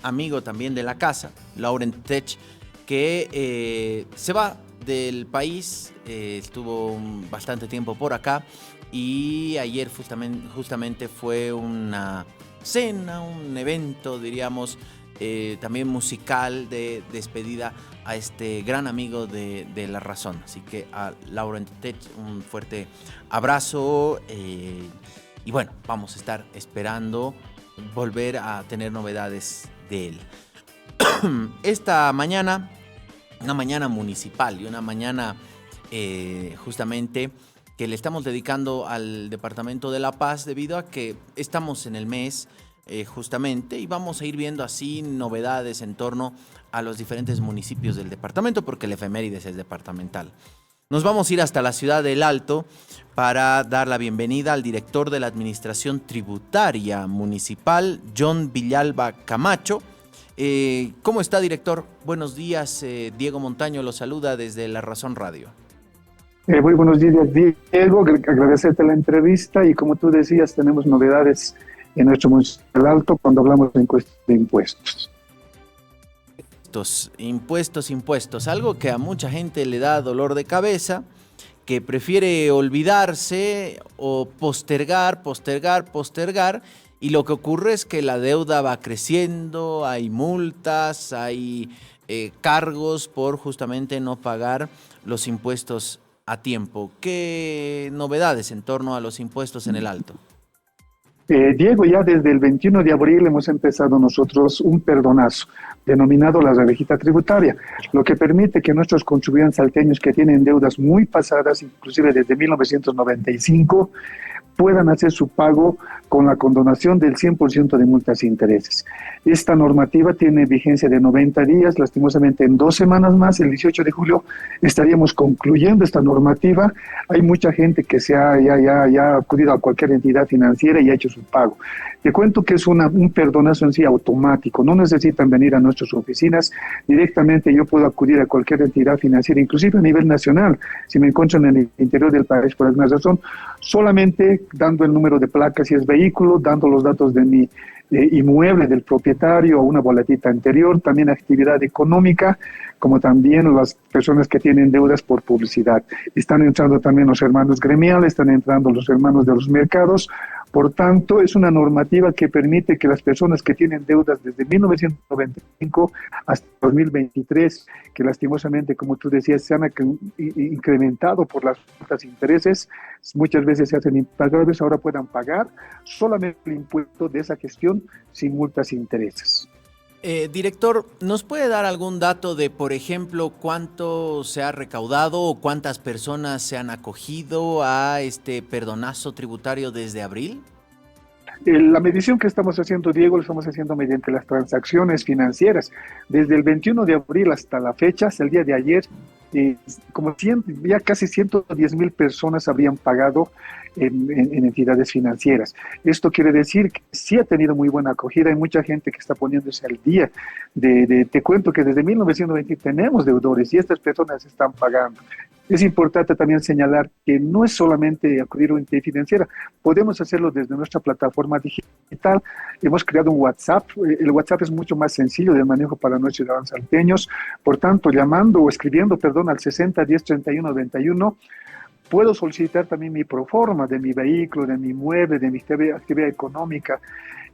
amigo también de la casa, Laurent Tech, que se va del país, estuvo bastante tiempo por acá y ayer justamente fue una cena, un evento, diríamos, también musical de despedida a este gran amigo de La Razón. Así que a Laurent Tech un fuerte abrazo y bueno, vamos a estar esperando volver a tener novedades de él. Esta mañana, una mañana municipal y una mañana justamente que le estamos dedicando al Departamento de La Paz debido a que estamos en el mes justamente y vamos a ir viendo así novedades en torno a los diferentes municipios del departamento porque el efemérides es departamental. Nos vamos a ir hasta la ciudad del Alto para dar la bienvenida al director de la Administración Tributaria Municipal, John Villalba Camacho. ¿Cómo está, director? Buenos días, Diego Montaño lo saluda desde La Razón Radio. Muy buenos días, Diego, agradecerte la entrevista y como tú decías, tenemos novedades en nuestro municipio del Alto cuando hablamos de impuestos. Impuestos, algo que a mucha gente le da dolor de cabeza, que prefiere olvidarse o postergar, y lo que ocurre es que la deuda va creciendo, hay multas, hay cargos por justamente no pagar los impuestos a tiempo. ¿Qué novedades en torno a los impuestos en el Alto? Diego, ya desde el 21 de abril hemos empezado nosotros un perdonazo denominado la rebajita tributaria, lo que permite que nuestros contribuyentes salteños que tienen deudas muy pasadas, inclusive desde 1995, puedan hacer su pago con la condonación del 100% de multas e intereses. Esta normativa tiene vigencia de 90 días, lastimosamente en 2 semanas más, el 18 de julio, estaríamos concluyendo esta normativa. Hay mucha gente que ya ha acudido a cualquier entidad financiera y ha hecho su pago. Te cuento que es un perdonazo en sí automático, no necesitan venir a nuestras oficinas, directamente yo puedo acudir a cualquier entidad financiera, inclusive a nivel nacional, si me encuentro en el interior del país por alguna razón, solamente dando el número de placa si es vehículo, dando los datos de mi inmueble del propietario o una boletita anterior, también actividad económica, como también las personas que tienen deudas por publicidad. Están entrando también los hermanos gremiales, están entrando los hermanos de los mercados. Por tanto, es una normativa que permite que las personas que tienen deudas desde 1995 hasta 2023, que lastimosamente, como tú decías, se han incrementado por las multas e intereses, muchas veces se hacen impagables, ahora puedan pagar solamente el impuesto de esa gestión sin multas e intereses. Director, ¿nos puede dar algún dato de, por ejemplo, cuánto se ha recaudado o cuántas personas se han acogido a este perdonazo tributario desde abril? La medición que estamos haciendo, Diego, lo estamos haciendo mediante las transacciones financieras. Desde el 21 de abril hasta la fecha, hasta el día de ayer, ya casi 110,000 personas habrían pagado en entidades financieras. Esto quiere decir que sí ha tenido muy buena acogida, hay mucha gente que está poniéndose al día. Te cuento que desde 1920 tenemos deudores y estas personas están pagando. Es importante también señalar que no es solamente acudir a una entidad financiera, podemos hacerlo desde nuestra plataforma digital. Hemos creado un WhatsApp, el WhatsApp es mucho más sencillo de manejo para nuestros ciudadanos salteños, por tanto, llamando o escribiendo, perdón, al 60 10 31 91, puedo solicitar también mi proforma de mi vehículo, de mi mueble, de mi actividad económica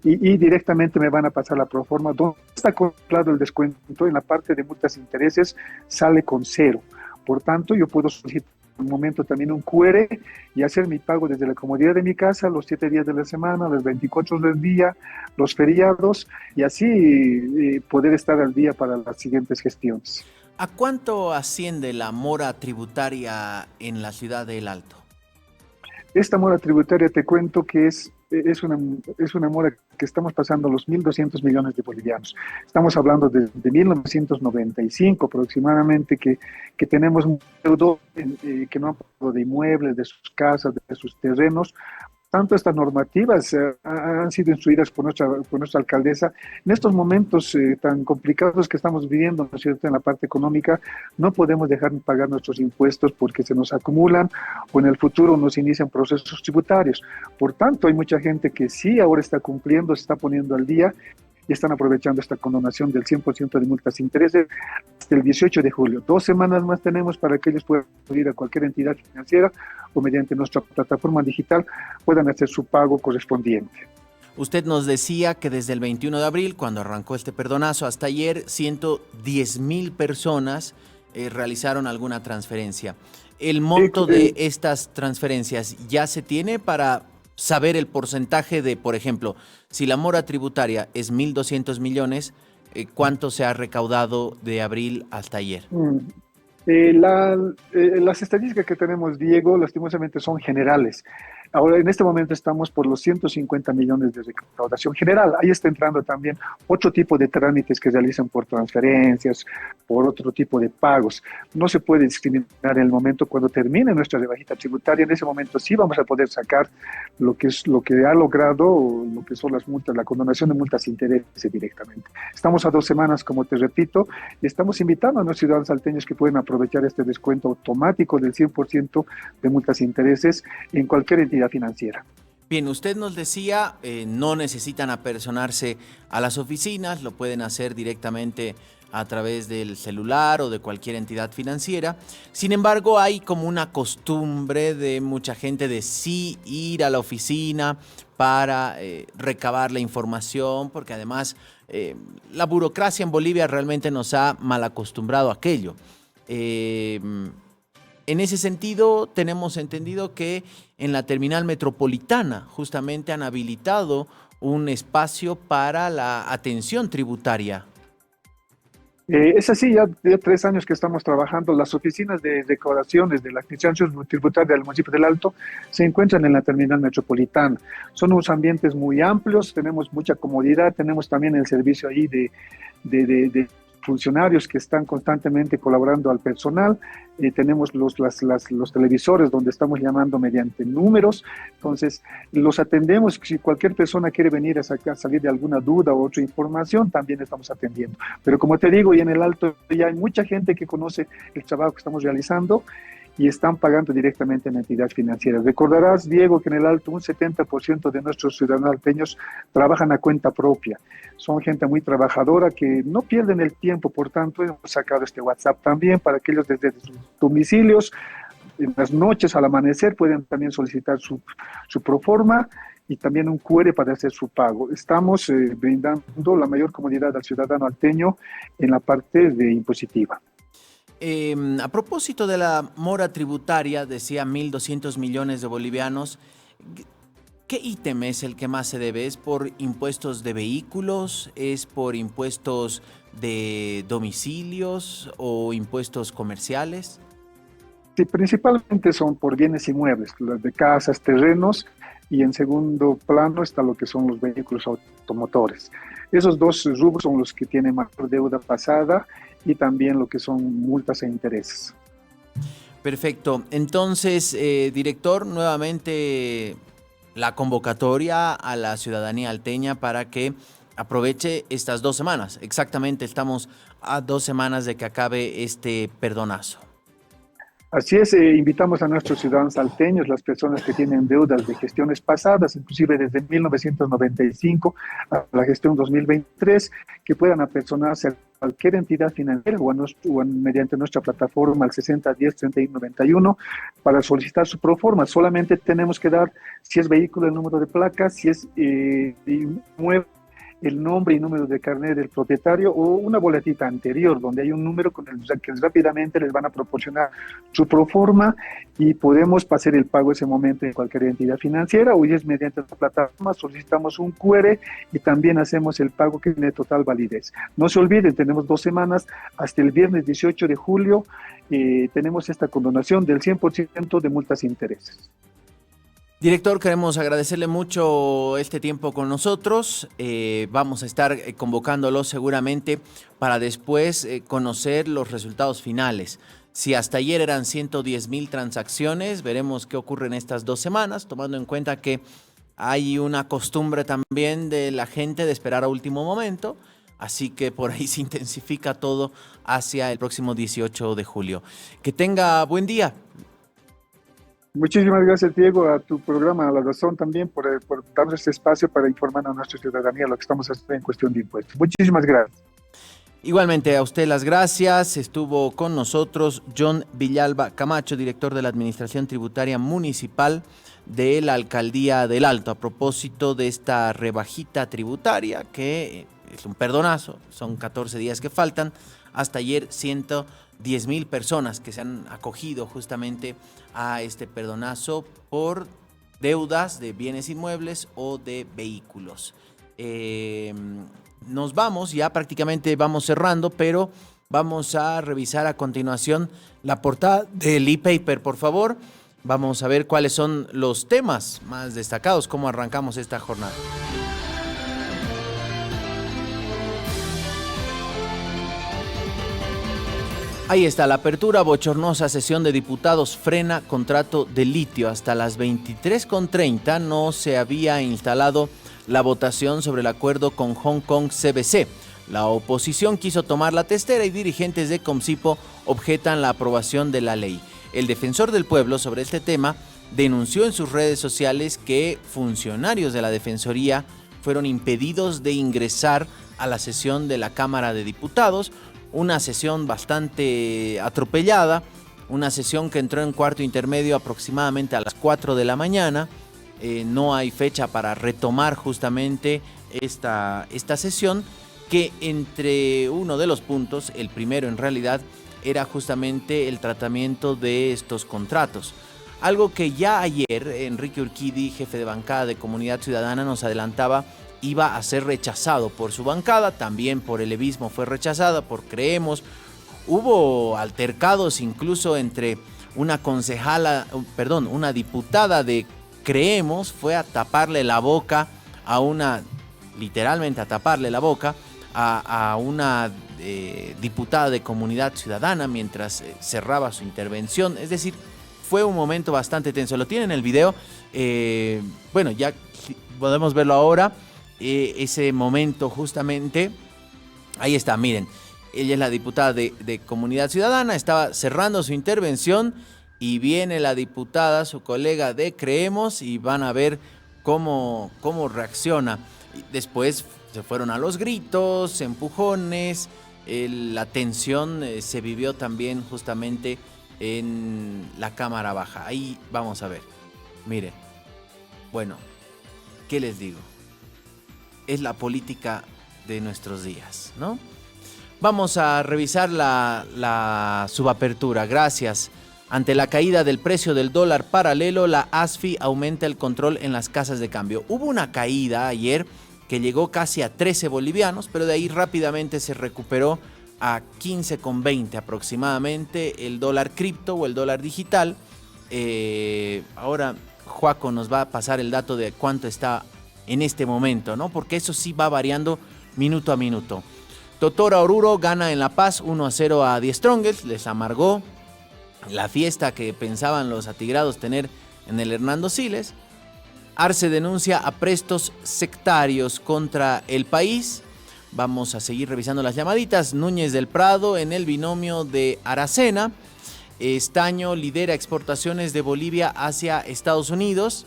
y directamente me van a pasar la proforma donde está contemplado el descuento en la parte de multas e intereses, sale con cero. Por tanto, yo puedo solicitar en un momento también un QR y hacer mi pago desde la comodidad de mi casa, los 7 días de la semana, los 24 del día, los feriados, y así poder estar al día para las siguientes gestiones. ¿A cuánto asciende la mora tributaria en la ciudad de El Alto? Esta mora tributaria, te cuento que es una mora que estamos pasando los 1.200 millones de bolivianos. Estamos hablando de 1995 aproximadamente, que tenemos un deudo que no han pagado de inmuebles, de sus casas, de sus terrenos. Tanto estas normativas han sido instruidas por nuestra alcaldesa. En estos momentos tan complicados que estamos viviendo, ¿no es cierto?, en la parte económica, no podemos dejar de pagar nuestros impuestos porque se nos acumulan o en el futuro nos inician procesos tributarios. Por tanto, hay mucha gente que sí ahora está cumpliendo, se está poniendo al día y están aprovechando esta condonación del 100% de multas e intereses hasta el 18 de julio. 2 semanas más tenemos para que ellos puedan ir a cualquier entidad financiera o mediante nuestra plataforma digital puedan hacer su pago correspondiente. Usted nos decía que desde el 21 de abril, cuando arrancó este perdonazo, hasta ayer 110,000 personas realizaron alguna transferencia. ¿El monto de estas transferencias ya se tiene para saber el porcentaje de, por ejemplo, si la mora tributaria es 1.200 millones, cuánto se ha recaudado de abril hasta ayer? Las estadísticas que tenemos, Diego, lastimosamente son generales. Ahora, en este momento estamos por los 150 millones de recaudación general. Ahí está entrando también otro tipo de trámites que realizan por transferencias, por otro tipo de pagos. No se puede discriminar en el momento cuando termine nuestra rebajita tributaria. En ese momento sí vamos a poder sacar lo que ha logrado, lo que son las multas, la condonación de multas e intereses directamente. Estamos a 2 semanas, como te repito, y estamos invitando a nuestros ciudadanos salteños que pueden aprovechar este descuento automático del 100% de multas e intereses en cualquier entidad financiera. Bien, usted nos decía, no necesitan apersonarse a las oficinas, lo pueden hacer directamente a través del celular o de cualquier entidad financiera. Sin embargo, hay como una costumbre de mucha gente de sí ir a la oficina para recabar la información, porque además la burocracia en Bolivia realmente nos ha mal acostumbrado a aquello. En ese sentido, tenemos entendido que en la terminal metropolitana justamente han habilitado un espacio para la atención tributaria. Es así, ya 3 años que estamos trabajando. Las oficinas de recaudaciones de la administración tributaria del municipio del Alto se encuentran en la terminal metropolitana. Son unos ambientes muy amplios, tenemos mucha comodidad, tenemos también el servicio ahí de funcionarios que están constantemente colaborando al personal, tenemos los televisores donde estamos llamando mediante números, entonces los atendemos. Si cualquier persona quiere venir a salir de alguna duda o otra información, también estamos atendiendo. Pero como te digo, y en el Alto ya hay mucha gente que conoce el trabajo que estamos realizando y están pagando directamente en entidades financieras. Recordarás, Diego, que en el Alto un 70% de nuestros ciudadanos alteños trabajan a cuenta propia. Son gente muy trabajadora que no pierden el tiempo, por tanto hemos sacado este WhatsApp también para que ellos desde sus domicilios, en las noches al amanecer, pueden también solicitar su proforma y también un QR para hacer su pago. Estamos brindando la mayor comodidad al ciudadano alteño en la parte de impositiva. A propósito de la mora tributaria, decía 1.200 millones de bolivianos, ¿qué ítem es el que más se debe? ¿Es por impuestos de vehículos? ¿Es por impuestos de domicilios o impuestos comerciales? Sí, principalmente son por bienes inmuebles, las de casas, terrenos, y en segundo plano está lo que son los vehículos automotores. Esos 2 rubros son los que tienen mayor deuda pasada y también lo que son multas e intereses. Perfecto. Entonces, director, nuevamente la convocatoria a la ciudadanía alteña para que aproveche estas 2 semanas. Exactamente, estamos a 2 semanas de que acabe este perdonazo. Así es, invitamos a nuestros ciudadanos salteños, las personas que tienen deudas de gestiones pasadas, inclusive desde 1995 a la gestión 2023, que puedan apersonarse a cualquier entidad financiera mediante nuestra plataforma al 6010-3191 para solicitar su proforma. Solamente tenemos que dar, si es vehículo, el número de placa, si es inmueble, el nombre y número de carnet del propietario o una boletita anterior donde hay un número con el que rápidamente les van a proporcionar su proforma y podemos pasar el pago ese momento en cualquier entidad financiera. Hoy es mediante la plataforma, solicitamos un QR y también hacemos el pago que tiene total validez. No se olviden, tenemos 2 semanas hasta el viernes 18 de julio, tenemos esta condonación del 100% de multas e intereses. Director, queremos agradecerle mucho este tiempo con nosotros. Vamos a estar convocándolo seguramente para después conocer los resultados finales. Si hasta ayer eran 110,000 transacciones, veremos qué ocurre en estas 2 semanas, tomando en cuenta que hay una costumbre también de la gente de esperar a último momento. Así que por ahí se intensifica todo hacia el próximo 18 de julio. Que tenga buen día. Muchísimas gracias, Diego, a tu programa, a La Razón también, por darnos este espacio para informar a nuestra ciudadanía lo que estamos haciendo en cuestión de impuestos. Muchísimas gracias. Igualmente a usted las gracias. Estuvo con nosotros John Villalba Camacho, director de la Administración Tributaria Municipal de la Alcaldía del Alto, a propósito de esta rebajita tributaria que es un perdonazo, son 14 días que faltan. Hasta ayer 110,000 personas que se han acogido justamente a este perdonazo por deudas de bienes inmuebles o de vehículos. Nos vamos, ya prácticamente vamos cerrando, pero vamos a revisar a continuación la portada del e-paper, por favor. Vamos a ver cuáles son los temas más destacados, cómo arrancamos esta jornada. Ahí está, la apertura. Bochornosa sesión de diputados frena contrato de litio. Hasta las 23:30 no se había instalado la votación sobre el acuerdo con Hong Kong CBC. La oposición quiso tomar la testera y dirigentes de Comcipo objetan la aprobación de la ley. El defensor del pueblo sobre este tema denunció en sus redes sociales que funcionarios de la Defensoría fueron impedidos de ingresar a la sesión de la Cámara de Diputados. Una sesión bastante atropellada, una sesión que entró en cuarto intermedio aproximadamente a las 4 de la mañana. No hay fecha para retomar justamente esta sesión, que entre uno de los puntos, el primero en realidad, era justamente el tratamiento de estos contratos. Algo que ya ayer Enrique Urquidi, jefe de bancada de Comunidad Ciudadana, nos adelantaba iba a ser rechazado por su bancada, también por el levismo fue rechazada, por Creemos. Hubo altercados incluso entre una diputada de Creemos, fue a taparle la boca literalmente a taparle la boca a una diputada de Comunidad Ciudadana mientras cerraba su intervención. Es decir, fue un momento bastante tenso. Lo tienen en el video, bueno, ya podemos verlo ahora. Ese momento justamente, ahí está, miren, ella es la diputada de Comunidad Ciudadana, estaba cerrando su intervención y viene la diputada, su colega de Creemos, y van a ver cómo reacciona. Después se fueron a los gritos, empujones, la tensión se vivió también justamente en la Cámara Baja. Ahí vamos a ver, miren, bueno, ¿qué les digo? Es la política de nuestros días, ¿no? Vamos a revisar la subapertura. Gracias. Ante la caída del precio del dólar paralelo, la ASFI aumenta el control en las casas de cambio. Hubo una caída ayer que llegó casi a 13 bolivianos, pero de ahí rápidamente se recuperó a 15,20 aproximadamente el dólar cripto o el dólar digital. Ahora Joaco nos va a pasar el dato de cuánto está en este momento, ¿no? Porque eso sí va variando minuto a minuto. Totora Oruro gana en La Paz 1-0 a Die Strongest, les amargó la fiesta que pensaban los atigrados tener en el Hernando Siles. Arce denuncia aprestos sectarios contra el país. Vamos a seguir revisando las llamaditas. Núñez del Prado en el binomio de Aracena. Estaño lidera exportaciones de Bolivia hacia Estados Unidos.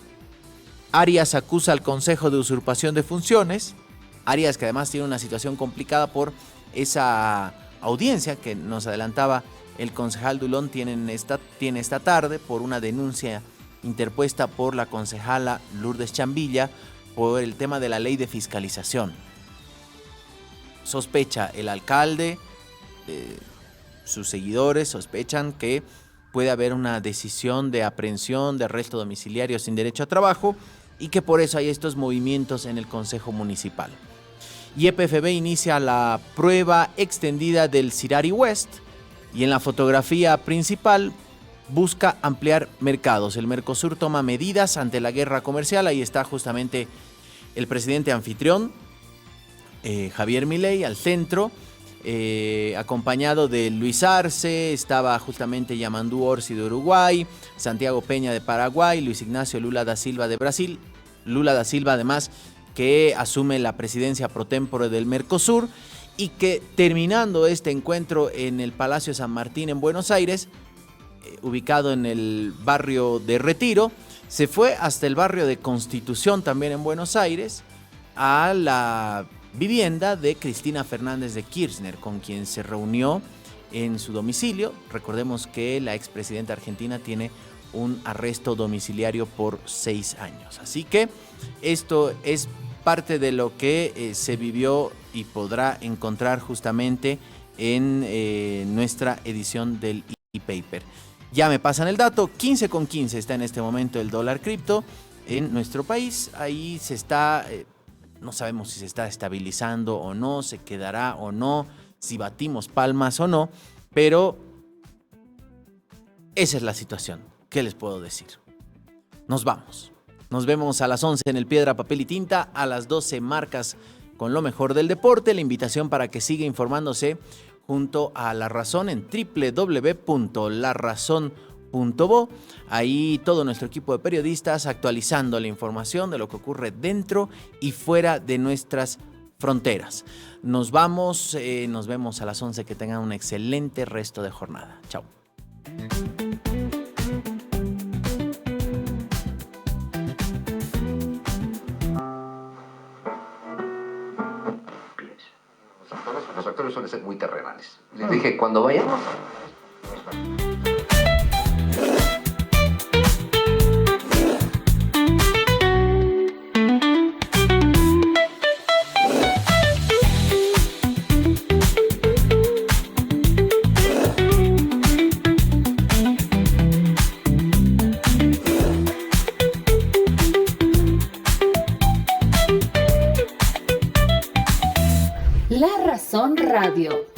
Arias acusa al Consejo de usurpación de funciones. Arias, que además tiene una situación complicada por esa audiencia que nos adelantaba el concejal Dulón, tiene esta tarde por una denuncia interpuesta por la concejala Lourdes Chambilla por el tema de la ley de fiscalización. Sospecha el alcalde, sus seguidores sospechan que puede haber una decisión de aprehensión, de arresto domiciliario sin derecho a trabajo y que por eso hay estos movimientos en el Consejo Municipal. Y EPFB inicia la prueba extendida del Sirari West y en la fotografía principal busca ampliar mercados. El Mercosur toma medidas ante la guerra comercial. Ahí está justamente el presidente anfitrión, Javier Milei, al centro, acompañado de Luis Arce. Estaba justamente Yamandu Orsi de Uruguay, Santiago Peña de Paraguay, Luis Ignacio Lula da Silva de Brasil. Lula da Silva, además, que asume la presidencia pro tempore del Mercosur y que, terminando este encuentro en el Palacio San Martín en Buenos Aires, ubicado en el barrio de Retiro, se fue hasta el barrio de Constitución, también en Buenos Aires, a la vivienda de Cristina Fernández de Kirchner, con quien se reunió en su domicilio. Recordemos que la expresidenta argentina tiene un arresto domiciliario por 6 años. Así que esto es parte de lo que se vivió y podrá encontrar justamente en nuestra edición del e-paper. Ya me pasan el dato, 15,15 está en este momento el dólar cripto en nuestro país. Ahí se está, no sabemos si se está estabilizando o no, se quedará o no, si batimos palmas o no, pero esa es la situación. ¿Qué les puedo decir? Nos vamos. Nos vemos a las 11 en el Piedra, Papel y Tinta, a las 12 Marcas con lo mejor del deporte. La invitación para que siga informándose junto a La Razón en www.larazon.bo. Ahí todo nuestro equipo de periodistas actualizando la información de lo que ocurre dentro y fuera de nuestras fronteras. Nos vamos, nos vemos a las 11. Que tengan un excelente resto de jornada. Chao. Los actores suelen ser muy terrenales. Les dije, cuando vayamos... La Razón Radio.